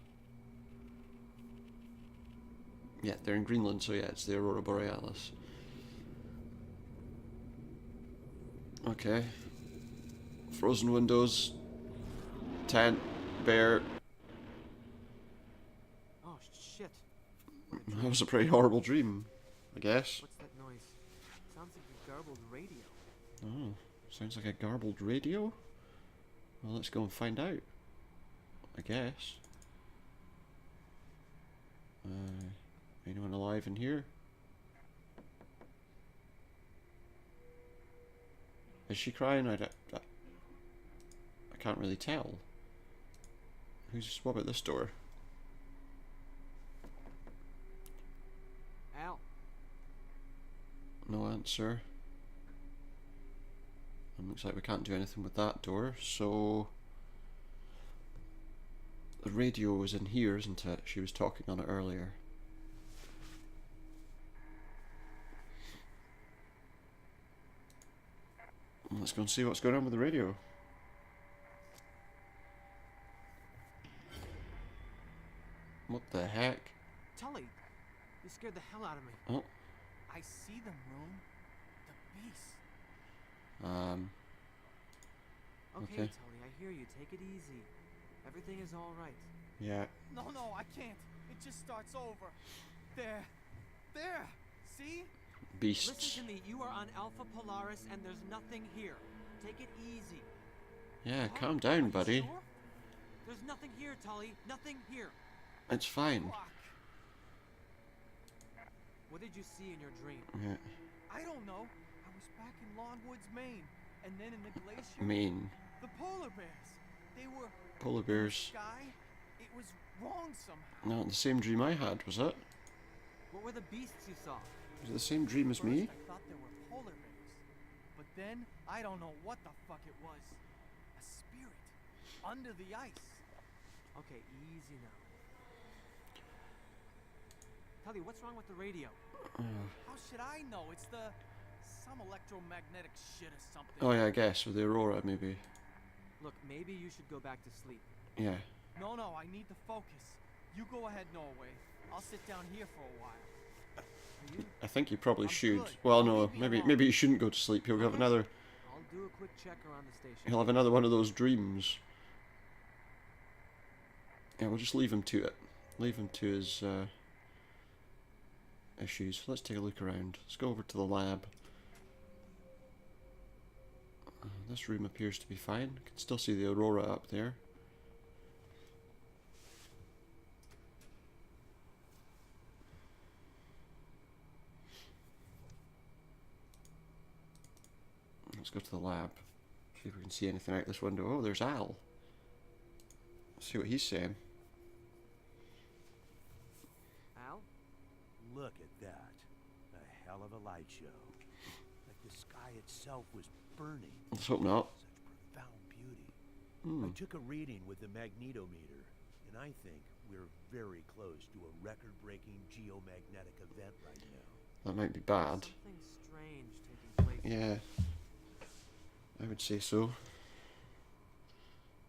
Yeah, they're in Greenland, so yeah, it's the Aurora Borealis. Okay. Frozen windows. Tent. Bear. Oh, shit. What a That dream. was a pretty horrible dream, I guess. What's that noise? Sounds like a garbled radio. Oh, sounds like a garbled radio? Well, let's go and find out. I guess. Anyone alive in here? Is she crying? I can't really tell. What about this door? Al, No answer. And looks like we can't do anything with that door, so the radio is in here, isn't it? She was talking on it earlier. Let's go and see what's going on with the radio. What the heck? Tully, you scared the hell out of me. Oh, I see them, Rune. The beasts. Okay, Okay. Tully, I hear you. Take it easy. Everything is all right. yeah. No, I can't. It just starts over. There. See? Beasts. Listen to me. You are on Alpha Polaris, and there's nothing here. Take it easy. Yeah, Huh? calm Are down, you buddy. sure? There's nothing here, Tully. Nothing here. It's fine. Fuck. What did you see in your dream? Yeah. I don't know. I was back in Longwoods, Maine, and then in the glacier. Mean. The polar bears. They were Polar bears. sky. It was wrong somehow. No, the same dream I had, was it? What were the beasts you saw? Was it the same dream as me? First, I thought there were polar bears, but then I don't know what the fuck it was. A spirit under the ice. Okay, easy now. Tully, what's wrong with the radio? How should I know? It's some electromagnetic shit or something. Oh yeah, I guess, with the aurora, maybe. Look, maybe you should go back to sleep. Yeah. No, I need to focus. You go ahead, Norway. I'll sit down here for a while. Are you? I think you probably I'm should. good. Well, Don't no, leave me alone. maybe you shouldn't go to sleep. He'll have another. I'll do a quick check around the station. He'll have another one of those dreams. Yeah, we'll just leave him to it. Leave him to his issues. Let's take a look around. Let's go over to the lab. This room appears to be fine. You can still see the aurora up there. Let's go to the lab. See if we can see anything out this window. Oh, there's Al. Let's see what he's saying. Al? Look at that. A hell of a light show. Like the sky itself was burning. Let's hope not. Such profound beauty. Hmm. I took a reading with the magnetometer, and I think we're very close to a record-breaking geomagnetic event right now. That might be bad. Something strange taking place. Yeah. I would say so.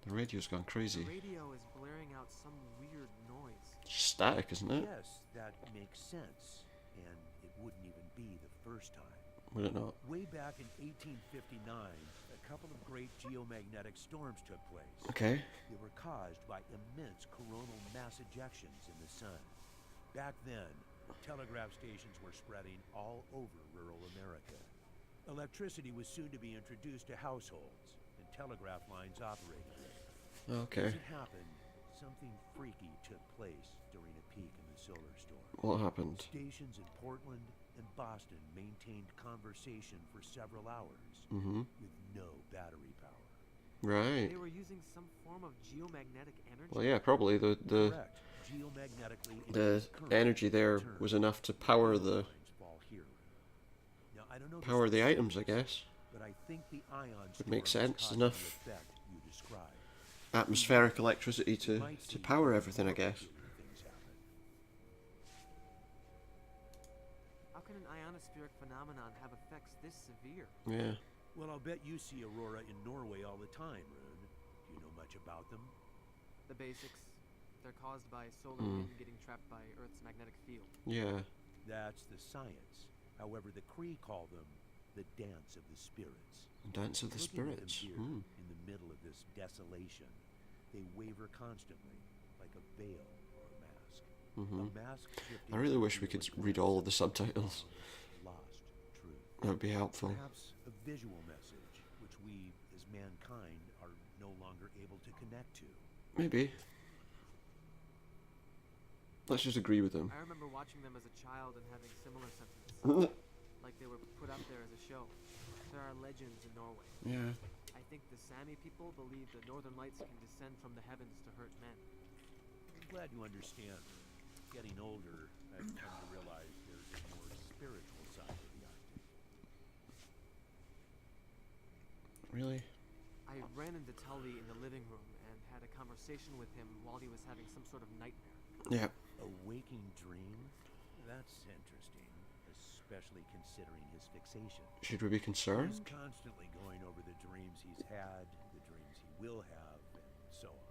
The radio's gone The crazy. radio is blaring out some weird noise. Static, isn't it? Yes, that makes sense. And it wouldn't even be the first time. Would it not? Way back in 1859, a couple of great geomagnetic storms took place. Okay. They were caused by immense coronal mass ejections in the sun. Back then, telegraph stations were spreading all over rural America. Electricity was soon to be introduced to households, and telegraph lines operated. Okay. As it happened, something freaky took place during a peak in the solar storm. What happened? Stations in Portland and Boston maintained conversation for several hours Mm-hmm. with no battery power. Right. They were using some form of geomagnetic energy. Well, yeah, probably the Correct. Geomagnetically induced current energy there turns was enough to power the lines fall here. Now, I don't know power the specifics, items, I guess. but I think the ion Would make storm is sense, causing enough the effect you described. Atmospheric electricity We to might see power more everything, I guess. complicated things happen. How can an ionospheric phenomenon have effects this severe? Yeah. Well, I'll bet you see aurora in Norway all the time, Rune. Do you know much about them? The basics. They're caused by solar Hmm. wind getting trapped by Earth's magnetic field. Yeah. That's the science. However, the Cree call them the dance of the spirits. Dance of the Looking at them spirits. here, Hmm. in the middle of this desolation, they waver constantly, like a veil or a mask. Mm-hmm. A mask shifting I really wish we could feeling read all of the subtitles. lost truth. That would be helpful. Perhaps a visual message, which we, as mankind, are no longer able to connect to. Maybe. Let's just agree with them. I remember watching them as a child and having similar sentiments, like they were put up there as a show. There are legends in Norway. Yeah. I think the Sami people believe the northern lights can descend from the heavens to hurt men. I'm glad you understand. Getting older, I've come to realize there's a more spiritual side to the Arctic. Really? I ran into Tully in the living room and had a conversation with him while he was having some sort of nightmare. Yeah. A waking dream? That's interesting, especially considering his fixation. Should we be He's concerned? constantly going over the dreams he's had, the dreams he will have, and so on.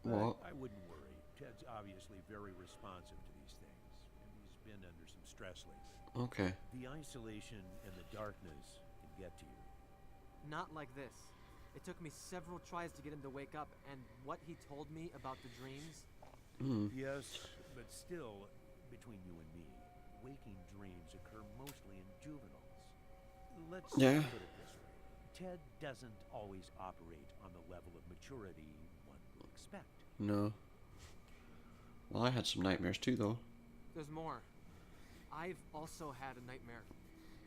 What? But I wouldn't worry. Ted's obviously very responsive to these things, and he's been under some stress lately. Okay. The isolation and the darkness can get to you. Not like this. It took me several tries to get him to wake up, and what he told me about the dreams... Yes, but still, between you and me, waking dreams occur mostly in juveniles. Let's put it this way. Ted doesn't always operate on the level of maturity one would expect. No. Well, I had some nightmares too, though. There's more. I've also had a nightmare.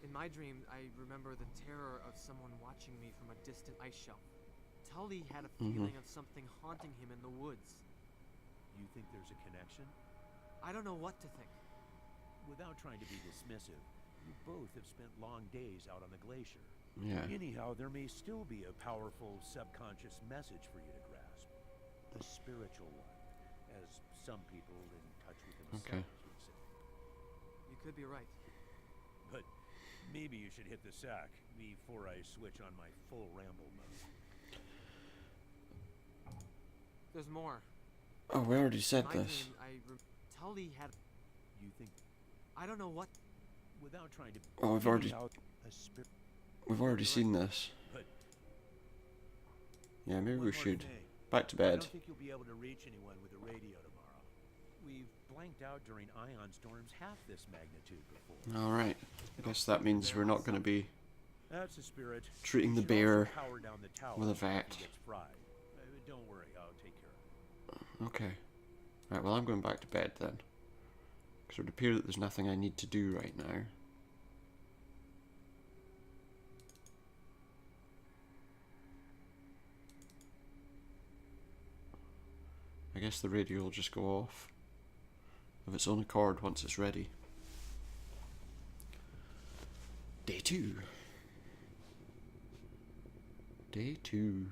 In my dream, I remember the terror of someone watching me from a distant ice shelf. Tully had a feeling of something haunting him in the woods. You think there's a connection? I don't know what to think. Without trying to be dismissive, you both have spent long days out on the glacier. Yeah. Anyhow, there may still be a powerful subconscious message for you to grasp. A spiritual one, as some people in touch with themselves would say. You could be right. But maybe you should hit the sack before I switch on my full ramble mode. There's more. Oh, we already said My this. dream, Tully had... You think... I don't know what... Without trying to... Oh, we've already seen this. But Yeah, maybe one we more should. thing. Back to I bed. don't think you'll be able to reach anyone with a radio tomorrow. We've blanked out during ion storms half this magnitude before. Alright. I guess that means we're not going to be That's the spirit. treating the You should also bear power down the tower with a if it vat. gets fried. Don't worry, I'll take care of it. Okay. Right, well, I'm going back to bed then. Because it would appear that there's nothing I need to do right now. I guess the radio will just go off of its own accord once it's ready. Day 2. Day 2.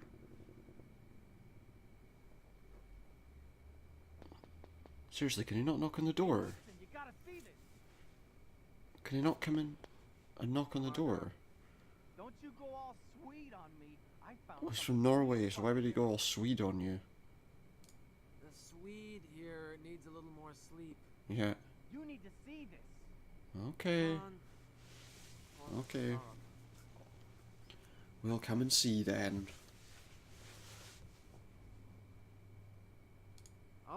Seriously, can he not knock on the door? Listen, you gotta see this. Can he not come in and knock on the door? Don't you go all sweet on me. I found Well, he's something from Norway, so why would he go all Swede on you? The Swede here needs a little more sleep. Yeah. You need to see this. Okay. Come on. Okay. We'll come and see then.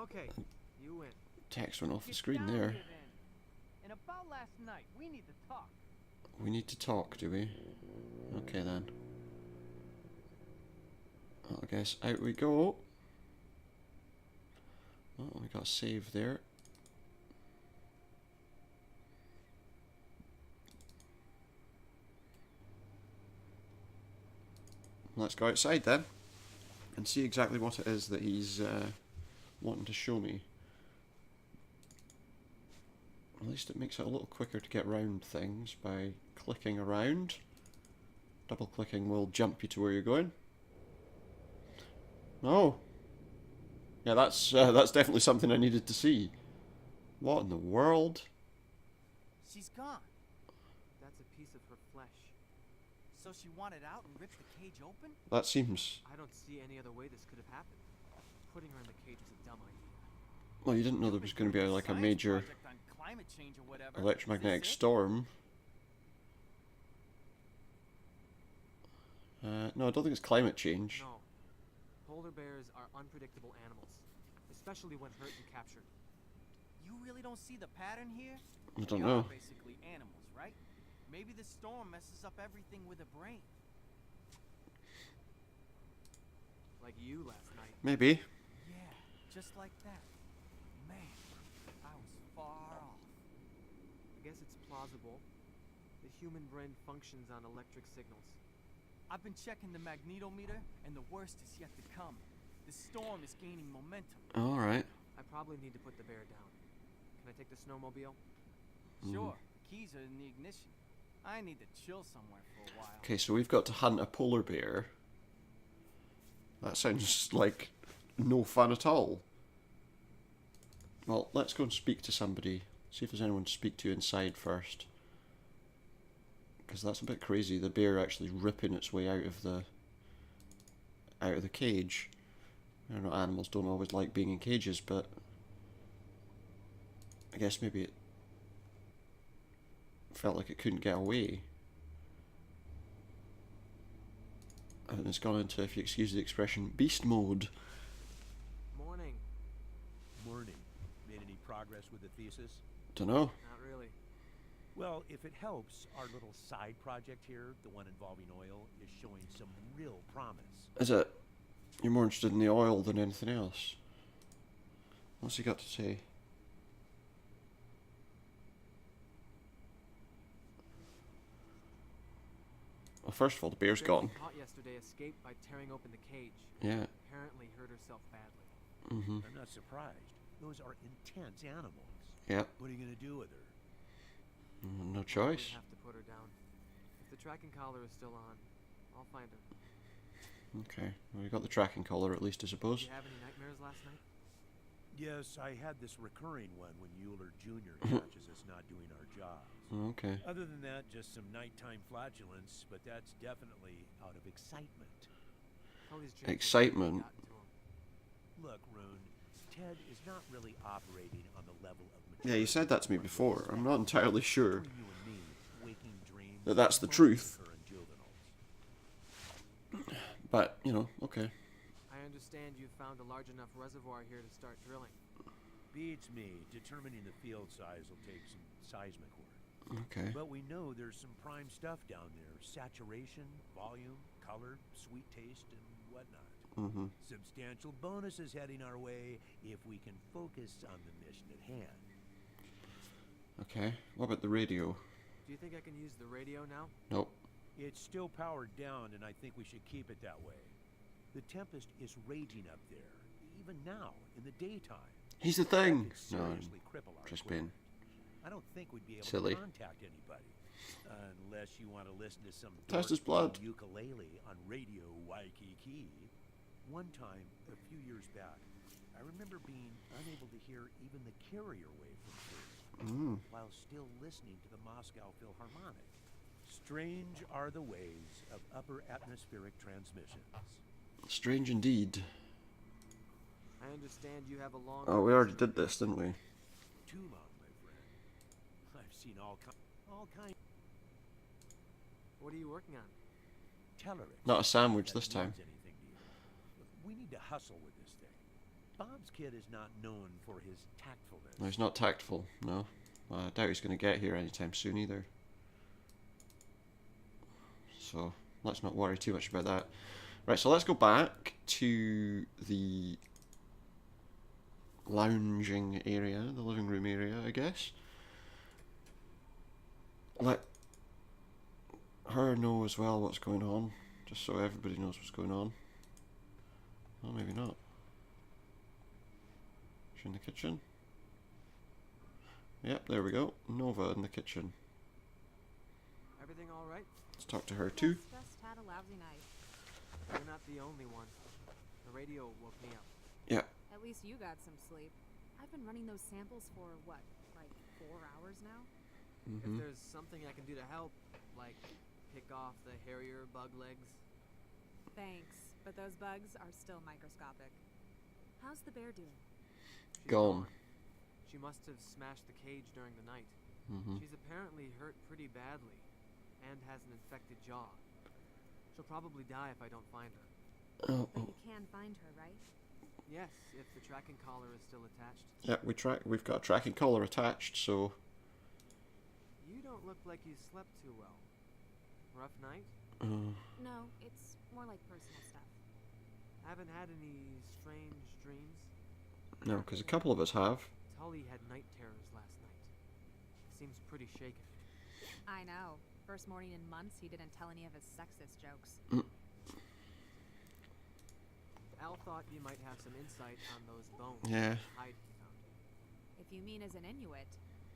Okay, you win. Text went off the Get screen down there. here, then. And about last night, we need to talk. We need to talk, do we? Okay then. Well, I guess out we go. Oh, we got a save there. Let's go outside then and see exactly what it is that he's wanting to show me. At least it makes it a little quicker to get round things by clicking around. Double clicking will jump you to where you're going. Oh, yeah, that's definitely something I needed to see. What in the world? She's gone. That's a piece of her flesh. So she wanted out and ripped the cage open? That seems... I don't see any other way this could have happened. Putting her in the cage is a dumb idea. Well, you didn't know there was going to be like a major Climate change or whatever. electromagnetic Is this it? storm. No, I don't think it's climate change. No. Polar bears are unpredictable animals, especially when hurt and captured. You really don't see the pattern here? I don't They know. are basically animals, right? Maybe the storm messes up everything with a brain. Like you last night. Maybe. Yeah, just like that. Man, I was far off. I guess it's plausible. The human brain functions on electric signals. I've been checking the magnetometer, and the worst is yet to come. The storm is gaining momentum. Alright. I probably need to put the bear down. Can I take the snowmobile? Sure, keys are in the ignition. I need to chill somewhere for a while. Okay, so we've got to hunt a polar bear. That sounds like no fun at all. Well, let's go and speak to somebody. See if there's anyone to speak to inside first. Because that's a bit crazy. The bear actually ripping its way out of the cage. I don't know, animals don't always like being in cages, but I guess maybe it felt like it couldn't get away. And it's gone into, if you excuse the expression, beast mode. Morning. Morning. Made any progress with the thesis? Dunno. Not really. Well, if it helps, our little side project here, the one involving oil, is showing some real promise. Is it? You're more interested in the oil than anything else. What's he got to say? Well, first of all, the bear's The bear gone. we caught yesterday escaped by tearing open the cage. Yeah. Apparently hurt herself badly. Mm-hmm. I'm not surprised. Those are intense animals. Yeah. What are you gonna do with her? No We'll choice. have to put her down. If the tracking collar is still on, I'll find her. Okay. Well, we got the tracking collar at least, I Did suppose. you have any nightmares last night? Yes, I had this recurring one when Mueller Jr. catches us not doing our jobs. Okay. Other than that, just some nighttime flatulence, but that's definitely out of excitement. Tully's dreams have Excitement. gotten to him. Look, Rune, Ted is not really operating on the level of Yeah, you said that to me before. I'm not entirely sure Between you and me, waking dreams that that's the mostly truth. occur in juveniles. But, you know, okay. I understand you've found a large enough reservoir here to start drilling. Beats me. Determining the field size will take some seismic work. Okay. But we know there's some prime stuff down there. Saturation, volume, color, sweet taste, and whatnot. Mm-hmm. Substantial bonuses heading our way if we can focus on the mission at hand. Okay. What about the radio? Do you think I can use the radio now? Nope. It's still powered down, and I think we should keep it that way. The Tempest is raging up there, even now, in the daytime. He's the That thing. could No, seriously cripple our just equipment. being I don't think we'd be able silly. to contact anybody. Unless you want to listen to some Test his dork blood. ukulele on Radio Waikiki. One time, a few years back, I remember being unable to hear even the carrier wave from Earth while still listening to the Moscow Philharmonic. Strange are the ways of upper atmospheric transmissions. Strange indeed. I understand you have a long. Oh, we already did this, didn't we? Too long, my friend. I've seen all kinds. What are you working on? Tellerics. Not a sandwich That this time. means anything to you. Look, we need to hustle with this thing. Bob's kid is not known for his tactfulness. No, he's not tactful, no. I doubt he's going to get here anytime soon either. So, let's not worry too much about that. Right, so let's go back to the lounging area, the living room area, I guess. Let her know as well what's going on, just so everybody knows what's going on. Well, maybe not. Is she in the kitchen? Yep, there we go. Nova in the kitchen. Everything all right? Let's talk to her too. Just had a lousy night. You're not the only one. The radio woke me up. Yeah. At least you got some sleep. I've been running those samples for, what, like 4 hours now? If there's something I can do to help, like pick off the Harrier bug legs. Thanks, but those bugs are still microscopic. How's the bear doing? She's Gone. She must have smashed the cage during the night. She's apparently hurt pretty badly, and has an infected jaw. She'll probably die if I don't find her. Oh, But you can find her, right? Yes, if the tracking collar is still attached. yeah, we've got a tracking collar attached, so You don't look like you slept too well. Rough night? No, it's more like personal stuff. Haven't had any strange dreams? no, because a couple of us have. Tully had night terrors last night. Seems pretty shaken. I know. First morning in months he didn't tell any of his sexist jokes. Al thought you might have some insight on those bones. Yeah. Hide he found. If you mean as an Inuit,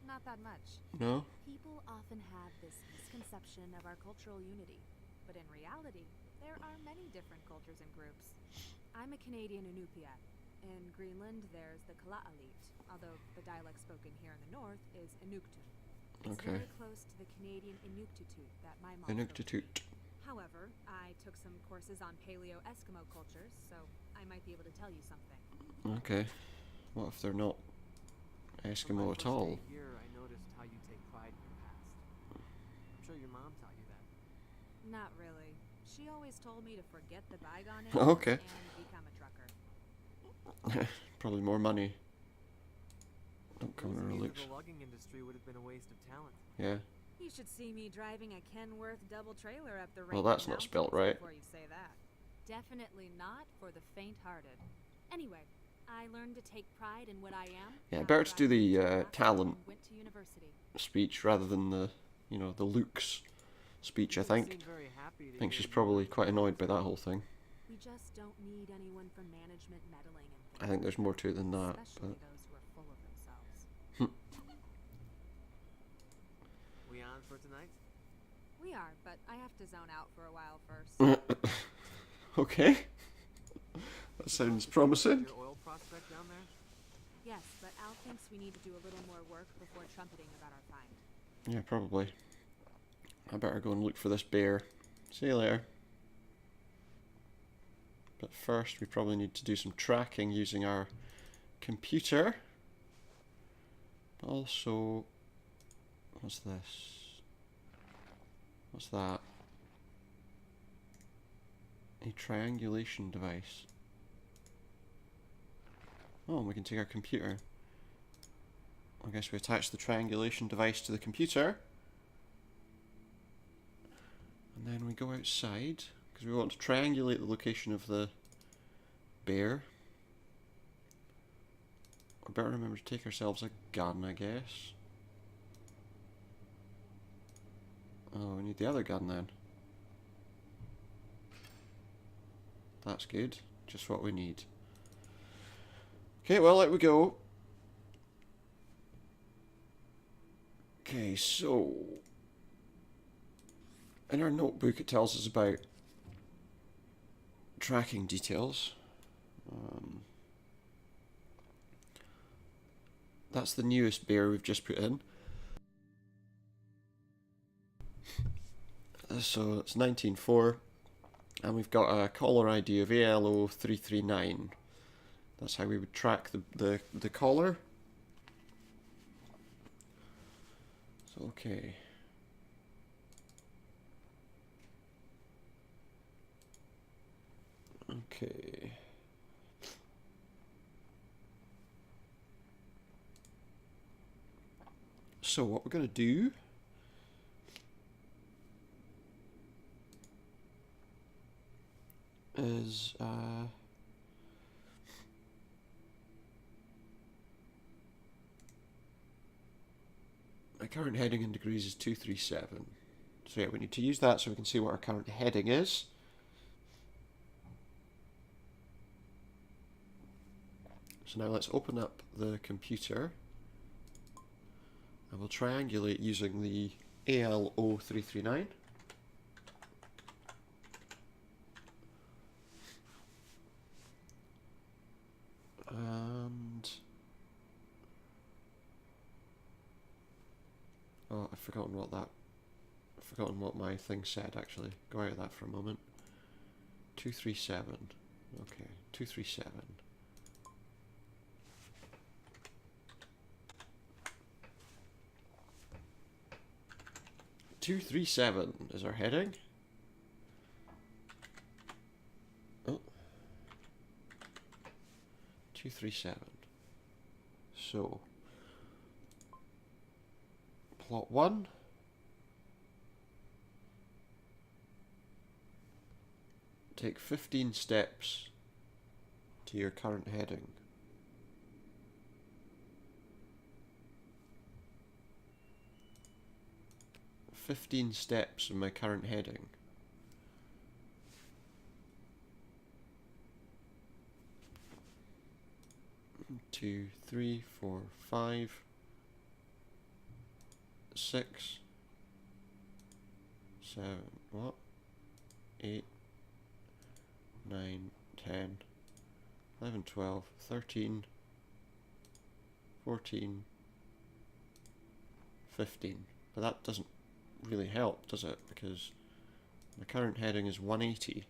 not that much. No? People often have this misconception of our cultural unity, but in reality, there are many different cultures and groups. I'm a Canadian Inupiat. In Greenland, there's the Kalaalleq, although the dialect spoken here in the north is Inuktitut. It's Okay. very close to the Canadian Inuktitut that my mom Inuktitut. However, I took some courses on Paleo-Eskimo cultures, so I might be able to tell you something. Okay. What if they're not From my Eskimo at first all? day here, I noticed how you take pride in your past. I'm sure your mom taught you that. Not really. She always told me to forget the bygone Okay. and become a trucker. Probably more money. Don't come Losing to you to looks. the logging industry would have been a waste of talent. Yeah. You should see me driving a Kenworth double trailer up the Well, Rainbow that's not spelt Mountains right. Before you say that. Definitely not for the faint-hearted. Anyway, I learned to take pride in what I am. Yeah, after better to I do the moved to Alaska talent and went to university. speech rather than the, the looks speech, I You didn't think. seem very happy to I think hear she's you probably wanted to quite go annoyed by into that whole thing. We just don't need anyone from management meddling in things. I think there's more to it than that, Especially but those who are full of themselves. We on for tonight? We are, but I have to zone out for a while first. okay. That sounds promising. Your oil prospect down there? Yes, but Al thinks we need to do a little more work before trumpeting about our find. Yeah, probably. I better go and look for this bear. See you later. But first, we probably need to do some tracking using our computer. Also, what's this? What's that? A triangulation device. Oh, we can take our computer. I guess we attach the triangulation device to the computer. And then we go outside, because we want to triangulate the location of the bear. We better remember to take ourselves a gun, I guess. Oh, we need the other gun then. That's good. Just what we need. Okay, well, out we go. Okay, so in our notebook it tells us about tracking details. That's the newest bear we've just put in. So it's 19.4, and we've got a caller ID of ALO339. That's how we would track the caller. So okay. Okay. So what we're going to do is my current heading in degrees is 237. So yeah, we need to use that so we can see what our current heading is. So now let's open up the computer and we'll triangulate using the ALO339. And oh, I've forgotten what my thing said actually. Go out of that for a moment. 237. Okay, 237. is our heading. Oh. 237. So plot 1. Take 15 steps to your current heading. 15 steps in my current heading. Two, three, four, 5, 6, 7, what? 8, 9, 10, 11, 12, 13, 14, 15. But that doesn't really help, does it? Because the current heading is 180.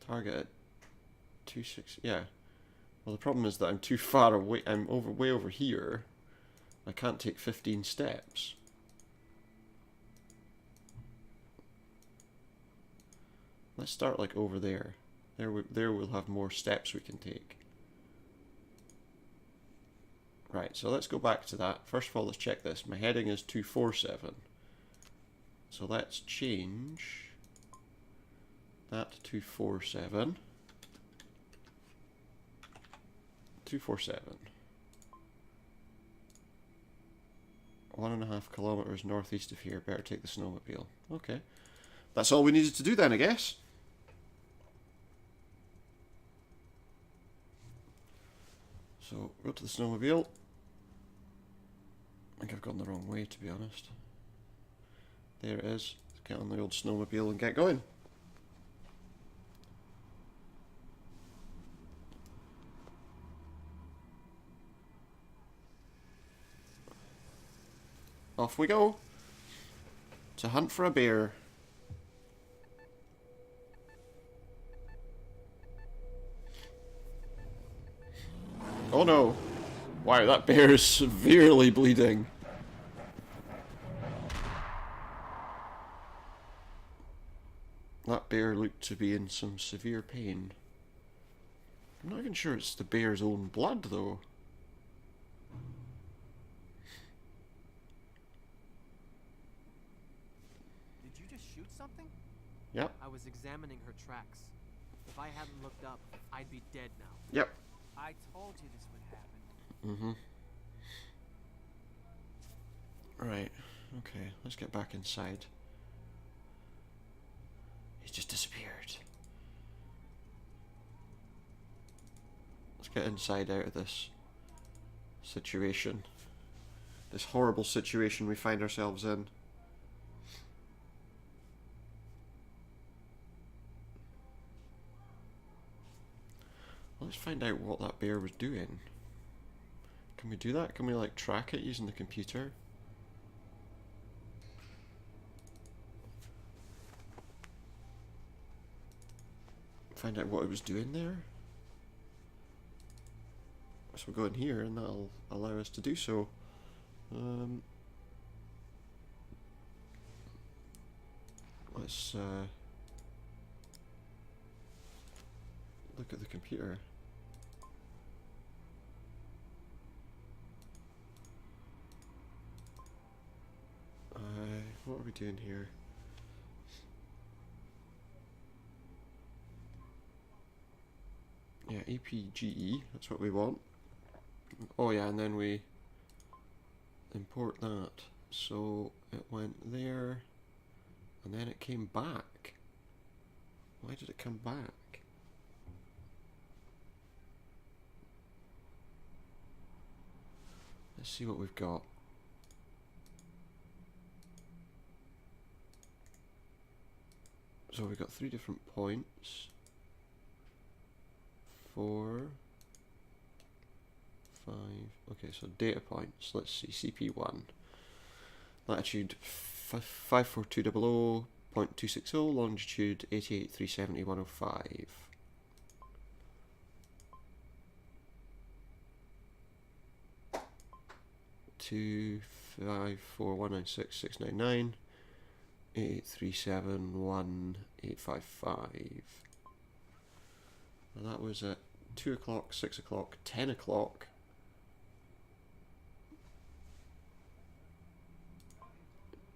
Target at 26. Yeah. Well, the problem is that I'm too far away. I'm way over here. I can't take 15 steps. Let's start like over there. There we'll have more steps we can take. Right, so let's go back to that. First of all, let's check this. My heading is 247. So let's change that to 247. 247. 1.5 kilometers northeast of here. Better take the snowmobile. Okay. That's all we needed to do then, I guess. So, go to the snowmobile. I think I've gone the wrong way, to be honest. There it is. Let's get on the old snowmobile and get going. Off we go to hunt for a bear. Oh no! Wow, that bear is severely bleeding. That bear looked to be in some severe pain. I'm not even sure it's the bear's own blood though. Something? Yep. I was examining her tracks. If I hadn't looked up, I'd be dead now. Yep. I told you this would happen. Right. Okay, let's get back inside. He's just disappeared. Let's get inside out of this situation. This horrible situation we find ourselves in. Let's find out what that bear was doing. Can we do that? Can we like track it using the computer? Find out what it was doing there? So we'll go in here and that'll allow us to do so. Let's look at the computer. What are we doing here? Yeah, APGE, that's what we want. Oh yeah, and then we import that. So it went there, and then it came back. Why did it come back? Let's see what we've got. So we've got 3 different points. 4, 5. Okay, so data points. Let's see. CP1. Latitude 54200.260. Longitude 88,370.105. 254196699. 88371855. And that was at 2 o'clock, 6 o'clock, 10 o'clock.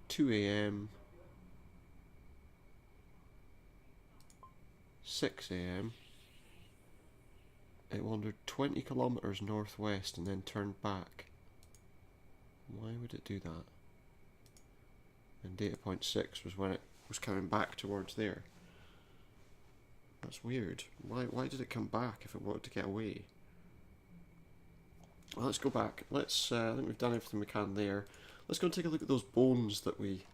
2 a.m. 6 a.m. It wandered 20 kilometers northwest and then turned back. Why would it do that? And data point 6 was when it was coming back towards there. That's weird. Why did it come back if it wanted to get away? Well, let's go back. Let's. I think we've done everything we can there. Let's go and take a look at those bones that we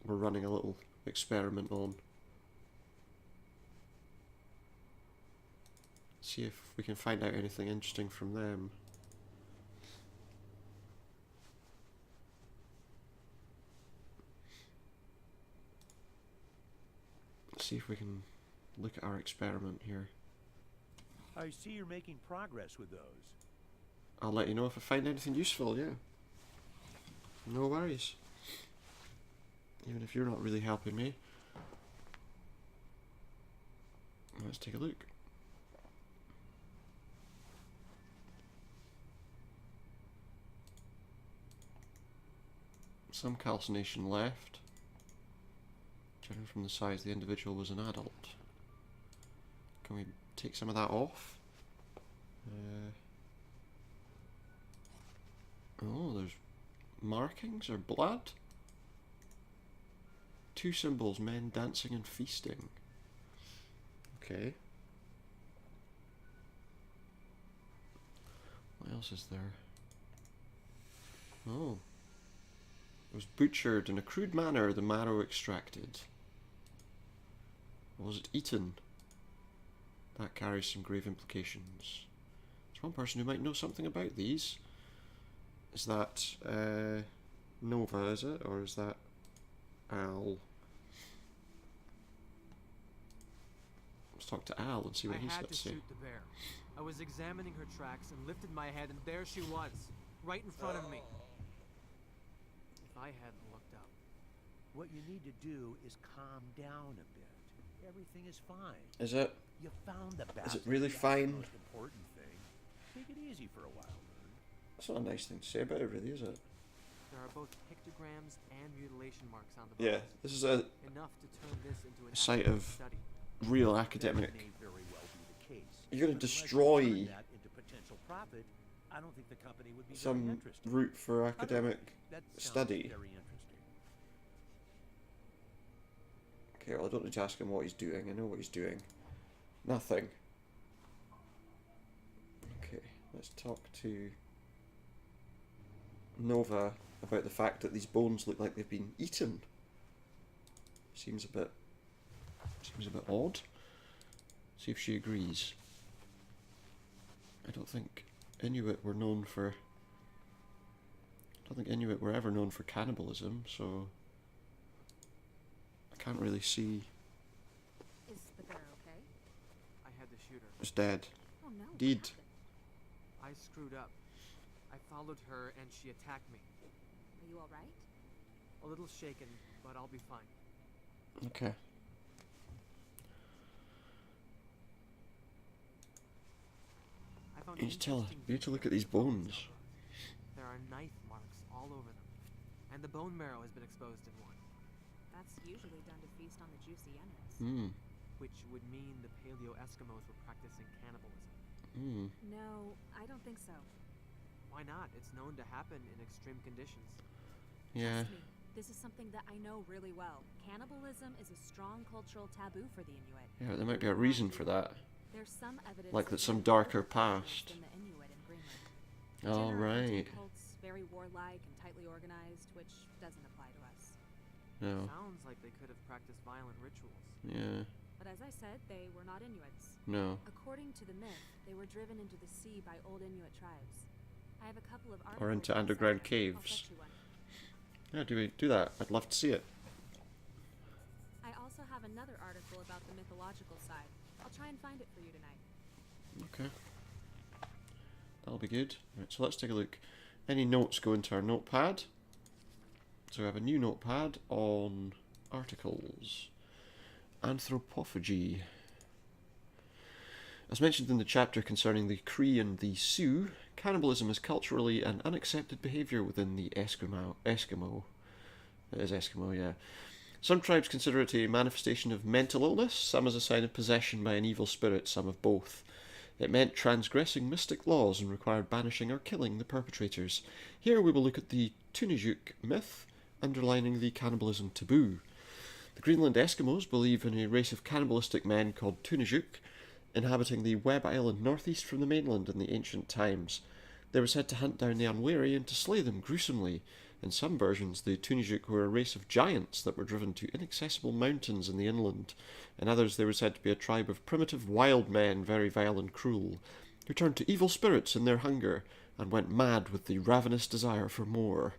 were running a little experiment on. See if we can find out anything interesting from them. Let's see if we can look at our experiment here. I see you're making progress with those. I'll let you know if I find anything useful, yeah. No worries. Even if you're not really helping me. Let's take a look. Some calcination left. Judging from the size, the individual was an adult. Can we take some of that off? Oh, there's markings or blood? 2 symbols, men dancing and feasting. Okay. What else is there? Oh. It was butchered in a crude manner, the marrow extracted. Or was it eaten? That carries some grave implications. There's one person who might know something about these. Is that Nova, is it? Or is that Al? Let's talk to Al and see what he's got to say. I had to shoot the bear. I was examining her tracks and lifted my head, and there she was, right in front of me. If I hadn't looked up. What you need to do is calm down a bit. Everything is fine. Is it? You found the bastard. Is it really That's fine? the most important thing. Take it easy for a while, man. That's not a nice thing to say about it, really, is it? There are both pictograms and mutilation marks on the bones. Yeah, this is a Enough to turn this into an site academic of study. real academic. That may very well be the case. You're going to But unless you destroy turn that into potential profit, I don't think the company would be very some interested. route for How do you academic think? That sounds study. Very interesting. Okay, well, I don't need to ask him what he's doing. I know what he's doing. Nothing. Okay, let's talk to Nova about the fact that these bones look like they've been eaten. Seems a bit odd. See if she agrees. I don't think Inuit were known for. I don't think Inuit were ever known for cannibalism, so I can't really see. Is the bear okay? I had to shoot her. It's dead. Oh no. what Deed. happened? I screwed up. I followed her and she attacked me. Are you alright? A little shaken, but I'll be fine. Okay. I found You need to tell her. interesting You need to look at these details bones. about her. There are knife marks all over them, and the bone marrow has been exposed in one, That's usually done to feast on the juicy innards. Hmm. which would mean the Paleo Eskimos were practicing cannibalism. Hmm. No, I don't think so. Why not? It's known to happen in extreme conditions. Yeah. Trust me, this is something that I know really well. Cannibalism is a strong cultural taboo for the Inuit. Yeah, there might be a reason for that. There's some evidence Like that that some there are darker other cultures past. than the Inuit in Greenland. All Generally, right. cults, very warlike and tightly organized, which doesn't apply to us. No. Sounds like they could have practiced violent rituals. Yeah. But as I said, they were not Inuits. No. According to the myth, they were driven into the sea by old Inuit tribes. I have a couple of articles. Or into on the underground subject. I'll caves. fetch you one. Yeah, do that. I'd love to see it. I also have another article about the mythological side. I'll try and find it for you tonight. Okay. That'll be good. Right, so let's take a look. Any notes go into our notepad? So we have a new notepad on articles. Anthropophagy. As mentioned in the chapter concerning the Cree and the Sioux, cannibalism is culturally an unaccepted behaviour within the Eskimo. It is Eskimo, yeah. Some tribes consider it a manifestation of mental illness, some as a sign of possession by an evil spirit, some of both. It meant transgressing mystic laws and required banishing or killing the perpetrators. Here we will look at the Tunijuk myth, underlining the cannibalism taboo. The Greenland Eskimos believe in a race of cannibalistic men called Tunijuk, inhabiting the Webb Island northeast from the mainland in the ancient times. They were said to hunt down the unwary and to slay them gruesomely. In some versions, the Tunijuk were a race of giants that were driven to inaccessible mountains in the inland. In others, they were said to be a tribe of primitive wild men, very vile and cruel, who turned to evil spirits in their hunger and went mad with the ravenous desire for more.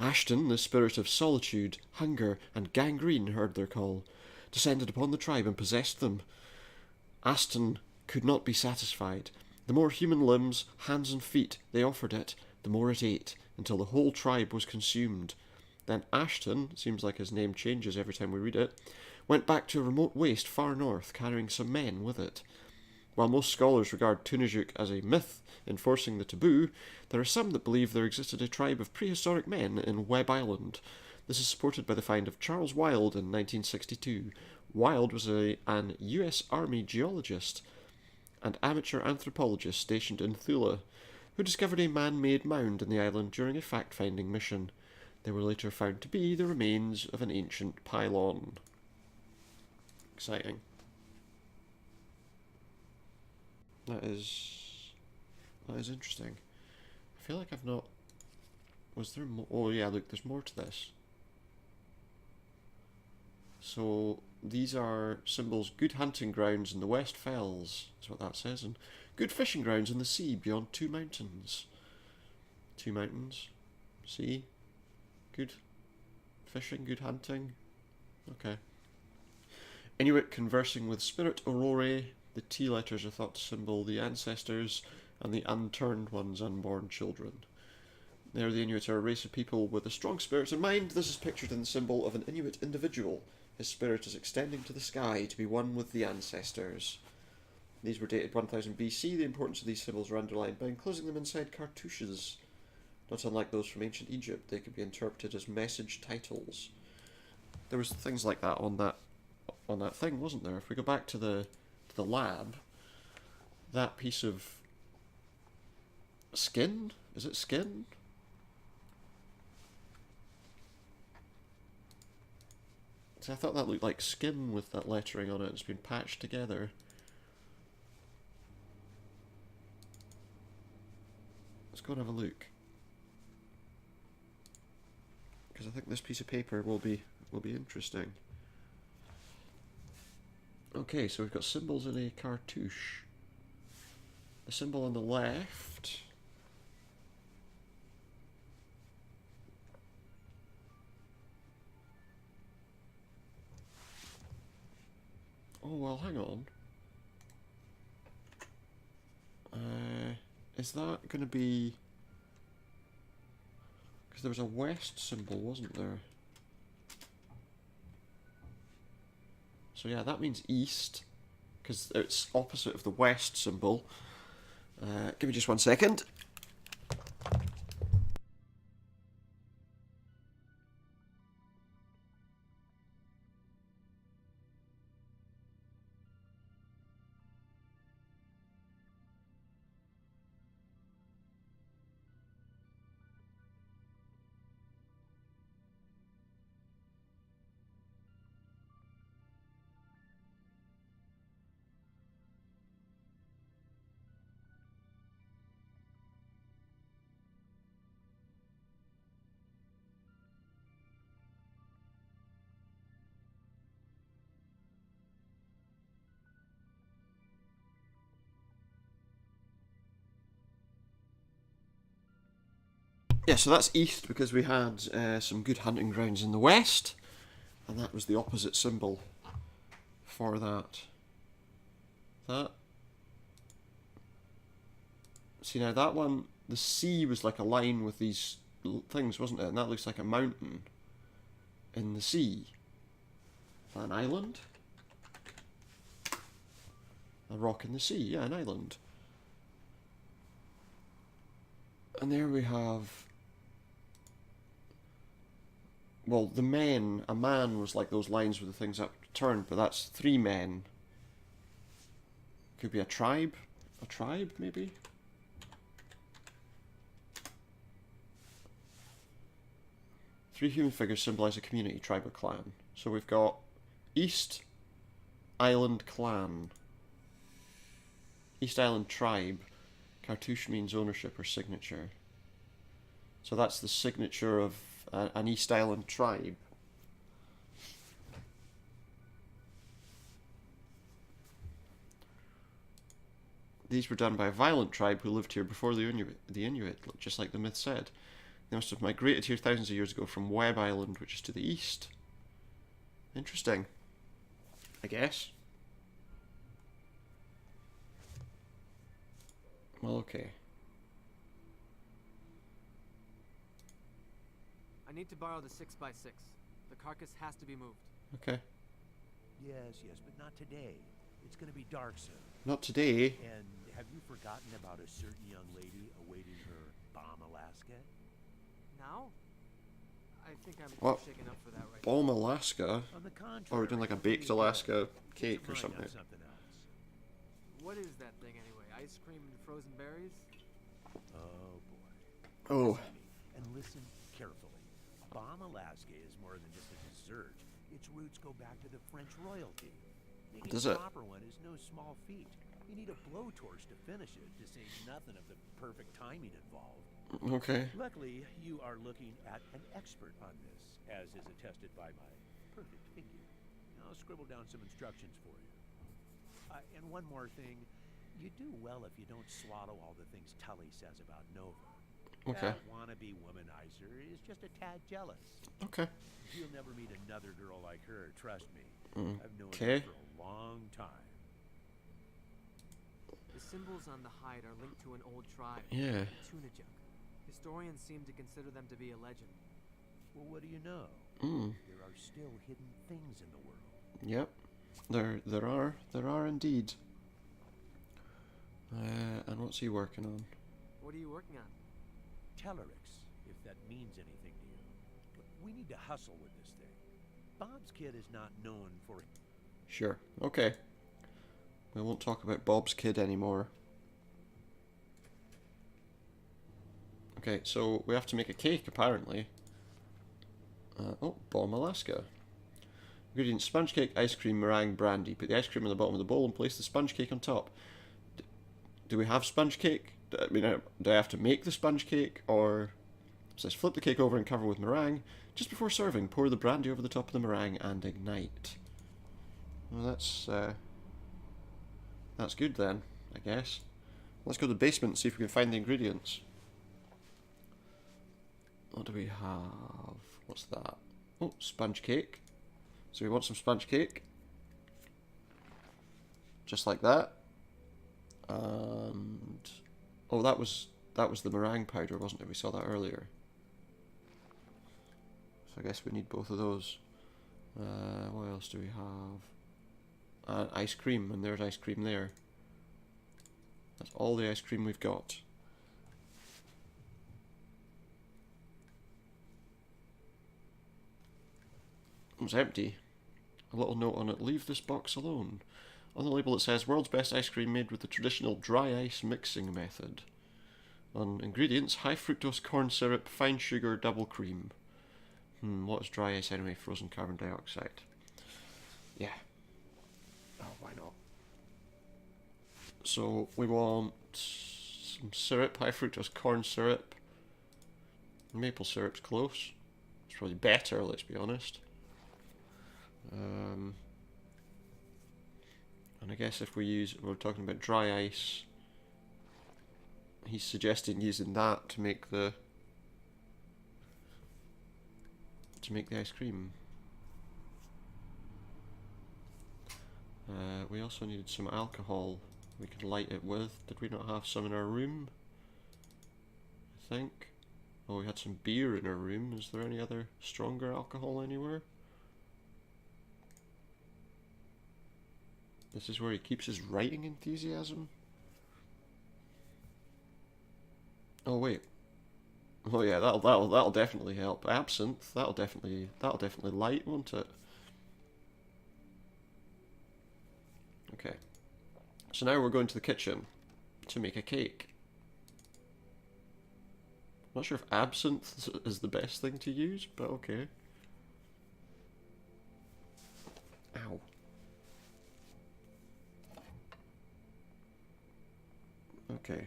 Ashton, the spirit of solitude, hunger, and gangrene, heard their call, descended upon the tribe and possessed them. Ashton could not be satisfied. The more human limbs, hands and feet they offered it, the more it ate, until the whole tribe was consumed. Then Ashton, seems like his name changes every time we read it, went back to a remote waste far north, carrying some men with it. While most scholars regard Tunijuk as a myth enforcing the taboo, there are some that believe there existed a tribe of prehistoric men in Webb Island. This is supported by the find of Charles Wilde in 1962. Wilde was an US Army geologist and amateur anthropologist stationed in Thule, who discovered a man-made mound in the island during a fact-finding mission. They were later found to be the remains of an ancient pylon. Exciting. That is interesting. I feel like I've not... Was there more? Oh yeah, look, there's more to this. So, these are symbols. Good hunting grounds in the West Fells, is what that says, and good fishing grounds in the sea beyond 2 mountains. 2 mountains, sea, good fishing, good hunting. Okay. Inuit conversing with spirit aurore. The T letters are thought to symbol the ancestors, and the unturned ones unborn children. There, the Inuit are a race of people with a strong spirit in mind. This is pictured in the symbol of an Inuit individual. His spirit is extending to the sky to be one with the ancestors. These were dated 1000 BC. The importance of these symbols are underlined by enclosing them inside cartouches. Not unlike those from ancient Egypt, they could be interpreted as message titles. There was things like that on that thing, wasn't there? If we go back to the lab, that piece of skin, is it skin? See, I thought that looked like skin with that lettering on it. It's been patched together. Let's go and have a look, because I think this piece of paper will be interesting. Okay, so we've got symbols in a cartouche. The symbol on the left oh well, hang on. Is that going to be... Because there was a west symbol, wasn't there? So yeah, that means east, because it's opposite of the west symbol. Give me just 1 second. Yeah, so that's east because we had some good hunting grounds in the west, and that was the opposite symbol for that. See, now that one, the sea was like a line with these things, wasn't it? And that looks like a mountain in the sea. Is that an island? A rock in the sea, yeah, an island. And there we have Well, the men, a man was like those lines with the things upturned, but that's 3 men. Could be a tribe? A tribe, maybe? Three human figures symbolize a community, tribe, or clan. So we've got East Island Clan. East Island Tribe. Cartouche means ownership or signature. So that's the signature of an East Island tribe. These were done by a violent tribe who lived here before the Inuit, just like the myth said. They must have migrated here thousands of years ago from Webb Island, which is to the east. Interesting, I guess. Well, okay. I need to borrow the 6x6. The carcass has to be moved. Okay. Yes, but not today. It's gonna be dark soon. Not today. And have you forgotten about a certain young lady awaiting her bomb, Alaska? Now? I think I'm What? shaken up for that right Balm Alaska? On the contrary, Or we're doing like a I'm baked pretty Alaska good. cake Get or your mind something. on something else. now. What is that thing anyway? Ice cream and frozen berries? Oh boy. Oh. Listen to me, and listen carefully. Bomb Alaska is more than just a dessert. Its roots go back to the French royalty. Making Does a it? proper one is no small feat. You need a blowtorch to finish it, to say nothing of the perfect timing involved. Okay. Luckily, you are looking at an expert on this, as is attested by my perfect figure. I'll scribble down some instructions for you. And one more thing, you do well if you don't swallow all the things Tully says about Nova. Okay. That wannabe womanizer is just a tad jealous. Okay. You'll never meet another girl like her, trust me. I've known Okay. her for a long time. The symbols on the hide are linked to an old tribe, Yeah. Tunajuk. Historians seem to consider them to be a legend. Well, what do you know? Mm. There are still hidden things in the world. Yep. There are indeed. And what's he working on? What are you working on? Telerix, if that means anything to you. But we need to hustle with this thing. Bob's kid is not known for... Sure. Okay. We won't talk about Bob's kid anymore. Okay, so we have to make a cake, apparently. Oh, Bomb Alaska. Ingredients: sponge cake, ice cream, meringue, brandy. Put the ice cream on the bottom of the bowl and place the sponge cake on top. Do we have sponge cake? I mean, do I have to make the sponge cake? Or... It says flip the cake over and cover with meringue. Just before serving, pour the brandy over the top of the meringue and ignite. Well, that's good then, I guess. Let's go to the basement and see if we can find the ingredients. What do we have? What's that? Oh, sponge cake. So we want some sponge cake. Just like that. And... Oh, that was the meringue powder, wasn't it? We saw that earlier. So I guess we need both of those. What else do we have? Ice cream, and there's ice cream there. That's all the ice cream we've got. It's empty. A little note on it: leave this box alone. On the label it says world's best ice cream made with the traditional dry ice mixing method. On ingredients: high fructose corn syrup, fine sugar, double cream. What is dry ice anyway? Frozen carbon dioxide. Yeah. Oh, why not? So we want some syrup, high fructose corn syrup. Maple syrup's close. It's probably better, let's be honest. And I guess if we're talking about dry ice, he's suggesting using that to make the ice cream. We also needed some alcohol we could light it with. Did we not have some in our room? I think. Oh, we had some beer in our room. Is there any other stronger alcohol anywhere? This is where he keeps his writing enthusiasm? Oh wait. Oh yeah, that'll definitely help. Absinthe, that'll definitely light, won't it? Okay. So now we're going to the kitchen to make a cake. Not sure if absinthe is the best thing to use, but okay. Ow. Okay.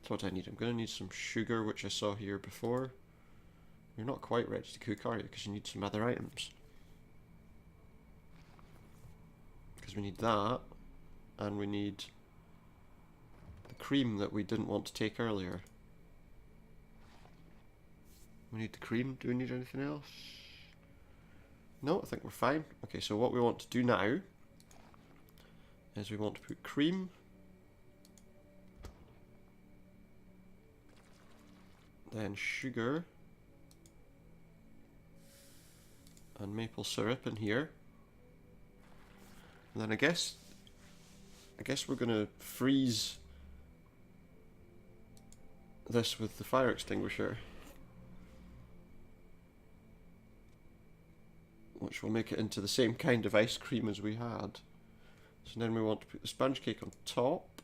That's what I need. I'm going to need some sugar, which I saw here before. You're not quite ready to cook, are you? Because you need some other items. Because we need that, and we need the cream that we didn't want to take earlier. We need the cream. Do we need anything else? No, I think we're fine. Okay, so what we want to do now is we want to put cream, then sugar, and maple syrup in here. And then I guess we're gonna freeze this with the fire extinguisher, which will make it into the same kind of ice cream as we had. So then we want to put the sponge cake on top,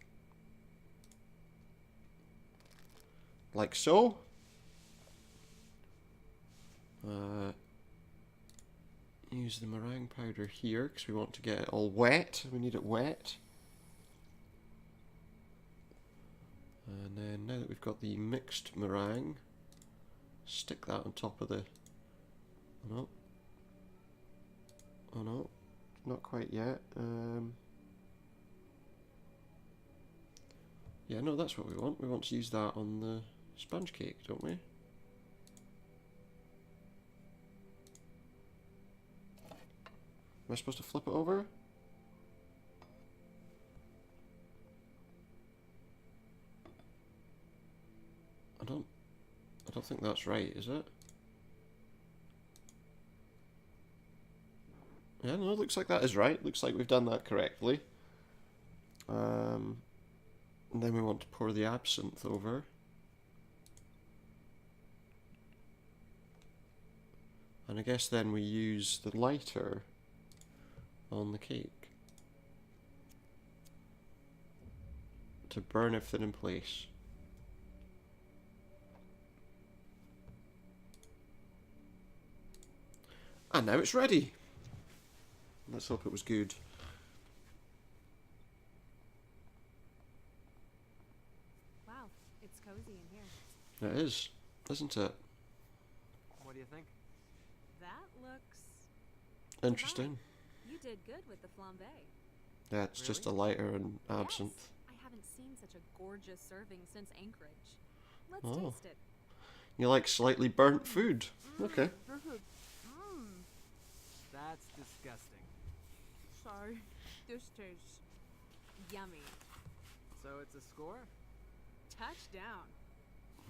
like so. Use the meringue powder here because we want to get it all wet. We need it wet. And then now that we've got the mixed meringue, stick that on top of the... Oh no. Oh no, not quite yet. Yeah, no, that's what we want. We want to use that on the sponge cake, don't we? Am I supposed to flip it over? I don't think that's right, is it? Yeah, no, it looks like that is right. Looks like we've done that correctly. And then we want to pour the absinthe over. And I guess then we use the lighter on the cake to burn everything in place. And now it's ready. Let's hope it was good. Wow, it's cozy in here. It is, isn't it? What do you think? That looks Interesting. You did good with the flambe. Yeah, it's just a lighter and absinthe. Yes, I haven't seen such a gorgeous serving since Anchorage. Let's Oh. taste it. You like slightly burnt food? Okay. That's disgusting. Sorry, this tastes yummy. So it's a score? Touchdown.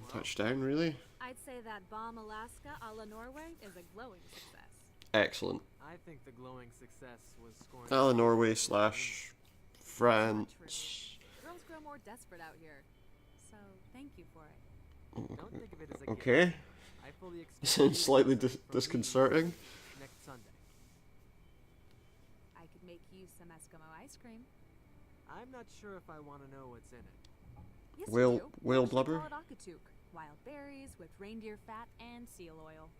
Touchdown, really? I'd say that Bomb Alaska a la Norway is a glowing success. Excellent. I think the glowing success was scoring. A la Norway slash France. Girls grow more desperate out here, so thank you for it. Don't think of it as a Okay. gift. I fully expect Sounds slightly you to from me disconcerting. next Sunday. I could make you some Eskimo ice cream. I'm not sure if I want to know what's in it. Yes, Whale- you do. whale Actually blubber? call it Akatuk. Wild berries with reindeer fat and seal oil.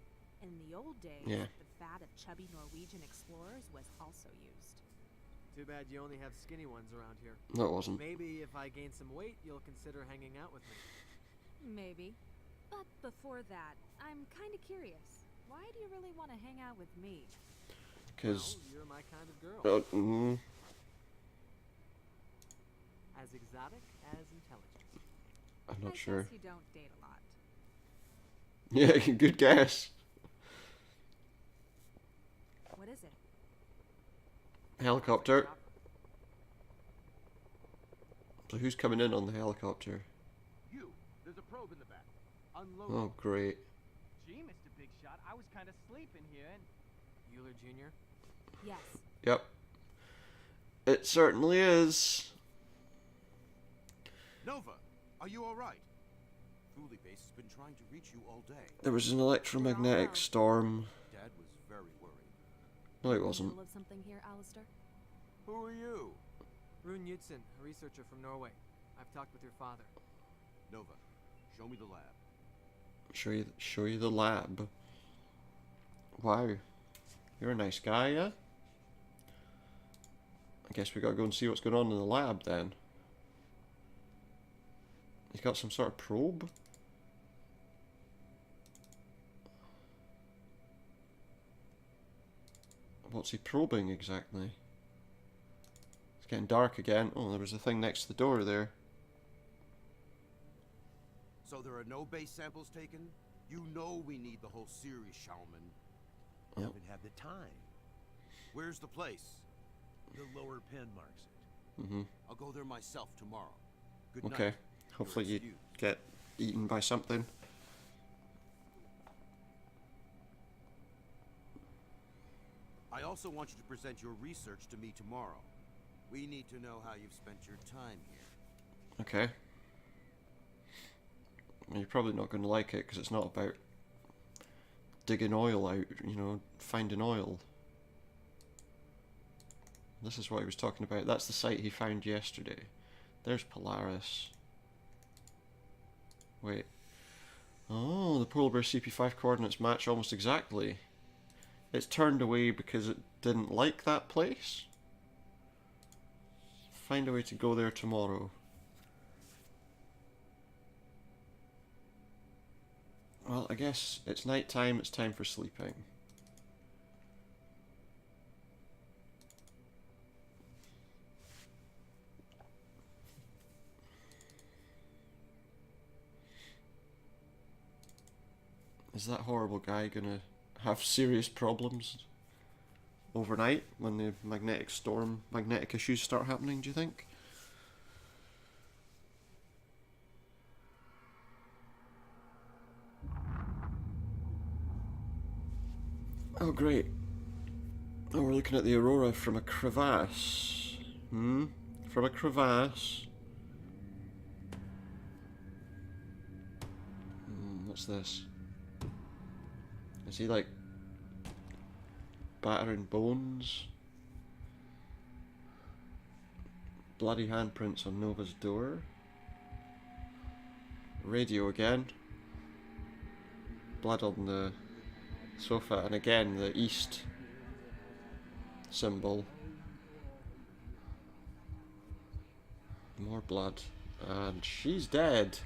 In the old days, Yeah. the fat of chubby Norwegian explorers was also used. Too bad you only have skinny ones around here. No, it wasn't. Maybe if I gain some weight, you'll consider hanging out with me. Maybe. But before that, I'm kind of curious. Why do you really want to hang out with me? Because... Well, you're my kind of girl. As exotic as intelligent. I'm I not sure. guess you don't date a lot. Yeah, good guess. What is it? Helicopter. So who's coming in on the helicopter? You, there's a probe in the back. Unload Oh, great. Gee, Mr. Big Shot, I was kind of sleeping here and... Euler Jr.? Yes. Yep. It certainly is. Nova, are you all right? Thule base has been trying to reach you all day. There was an electromagnetic storm. Dad was very worried. No, it In the wasn't. middle of something here, Alistair? Who are you? Rune Knudsen, a researcher from Norway. I've talked with your father. Nova, show me the lab. Show you the lab. Wow. You're a nice guy, yeah? I guess we gotta go and see what's going on in the lab then. He's got some sort of probe? What's he probing exactly? It's getting dark again. Oh, there was a thing next to the door there. So there are no base samples taken? You know we need the whole series, Shaman. I Yep. haven't had the time. Where's the place? The lower pen marks it. Mm-hmm. I'll go there myself tomorrow. Good Okay. night. Hopefully You're you excused. get eaten by something. I also want you to present your research to me tomorrow. We need to know how you've spent your time here. Okay. Well, you're probably not going to like it because it's not about digging oil out, you know, finding oil. This is what he was talking about. That's the site he found yesterday. There's Polaris. Wait. Oh, the polar bear CP5 coordinates match almost exactly. It's turned away because it didn't like that place. Find a way to go there tomorrow. Well, I guess it's night time, it's time for sleeping. Is that horrible guy gonna have serious problems overnight when the magnetic issues start happening, do you think? Oh, great. Oh, we're looking at the aurora from a crevasse. From a crevasse. What's this? Is he like battering bones? Bloody handprints on Nova's door. Radio again. Blood on the sofa, and again the east symbol. More blood. And she's dead.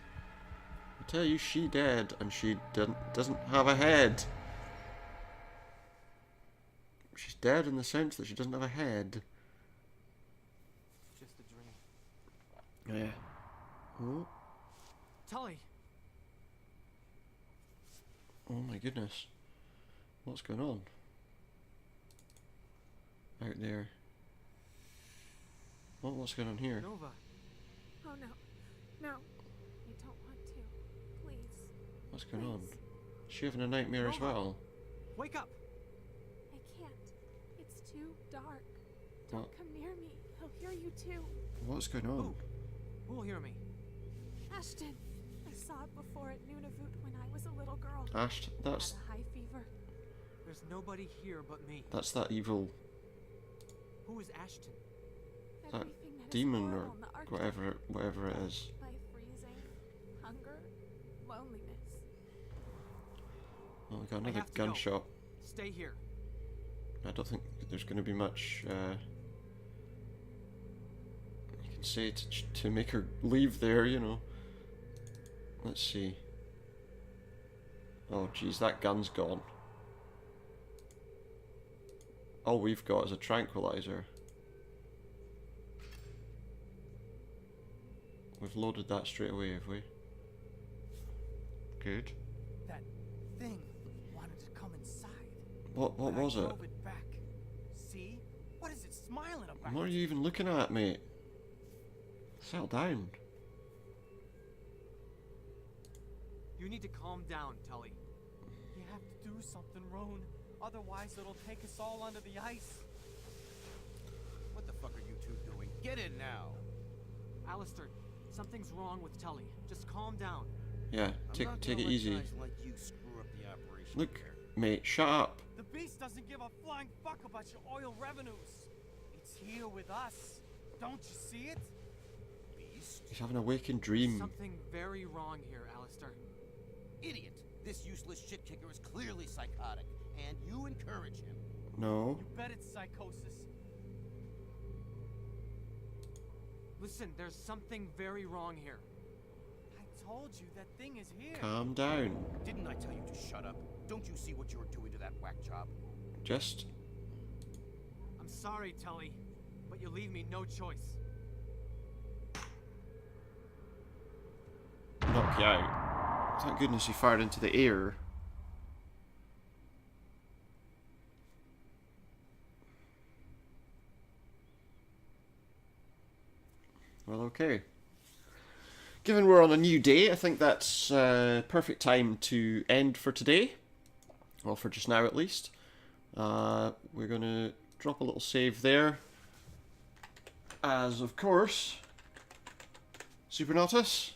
I tell you, she dead, and she doesn't have a head. She's dead in the sense that she doesn't have a head. Just a dream. Yeah. Oh. Tully! Oh my goodness. What's going on? Out there. Oh, what's going on here? Nova! Oh no. No. I don't want to. Please. What's going on? Please. Is she having a nightmare as Nova. well? Wake up! I can't. It's too dark. What? Don't come near me. He'll hear you too. What's going on? Who'll hear me? Ashton. I saw it before at Nunavut when I was a little girl. Ashton, that's Had a high fever. There's nobody here but me. that evil Who is Ashton? That Everything that is demon or horrible in the Arctic. whatever it is. By freezing, hunger, loneliness. Oh, we got I another have to go. gunshot. Stay here. I don't think there's going to be much you can say to make her leave there, you know. Let's see. Oh, geez, that gun's gone. All we've got is a tranquilizer. We've loaded that straight away, have we? Good. That thing wanted to come inside. What but was I it? drove it back. See? What is it smiling about? What are you even looking at, mate? Settle down. You need to calm down, Tully. You have to do something, Roan. Otherwise, it'll take us all under the ice. What the fuck are you two doing? Get in now! Alistair, something's wrong with Tully. Just calm down. Yeah, I'm take not it gonna let easy. guys like you screw up the operation Look, here. mate, shut up. The beast doesn't give a flying fuck about your oil revenues. It's here with us. Don't you see it? Beast? He's having a waking dream. Something very wrong here, Alistair. Idiot! This useless shit kicker is clearly psychotic, and you encourage him. No. You bet it's psychosis. Listen, there's something very wrong here. I told you that thing is here. Calm down. Didn't I tell you to shut up? Don't you see what you're doing to that whack job? Just I'm sorry, Tully, but you leave me no choice. knock you out. Thank goodness he fired into the air. Well, okay. Given we're on a new day, I think that's perfect time to end for today. Well, for just now at least. We're going to drop a little save there. As, of course, Supernautus.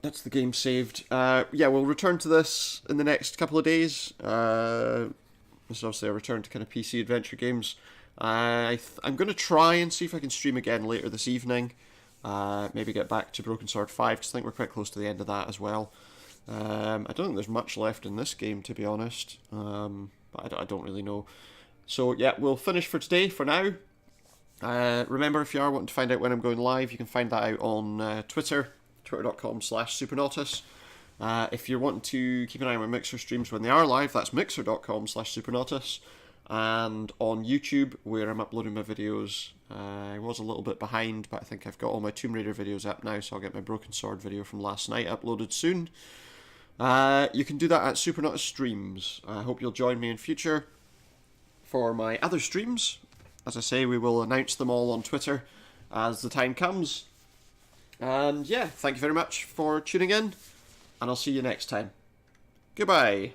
That's the game saved. Yeah, we'll return to this in the next couple of days. This is obviously a return to kind of PC adventure games. I'm going to try and see if I can stream again later this evening. Maybe get back to Broken Sword 5, because I think we're quite close to the end of that as well. I don't think there's much left in this game, to be honest. But I don't really know. So, yeah, we'll finish for today, for now. Remember, if you are wanting to find out when I'm going live, you can find that out on Twitter, twitter.com/Supernautus. If you're wanting to keep an eye on my Mixer streams when they are live, that's mixer.com/Supernautus. And on YouTube, where I'm uploading my videos. I was a little bit behind, but I think I've got all my Tomb Raider videos up now, so I'll get my Broken Sword video from last night uploaded soon. You can do that at Supernautus Streams. I hope you'll join me in future for my other streams. As I say, we will announce them all on Twitter as the time comes. And yeah, thank you very much for tuning in, and I'll see you next time. Goodbye.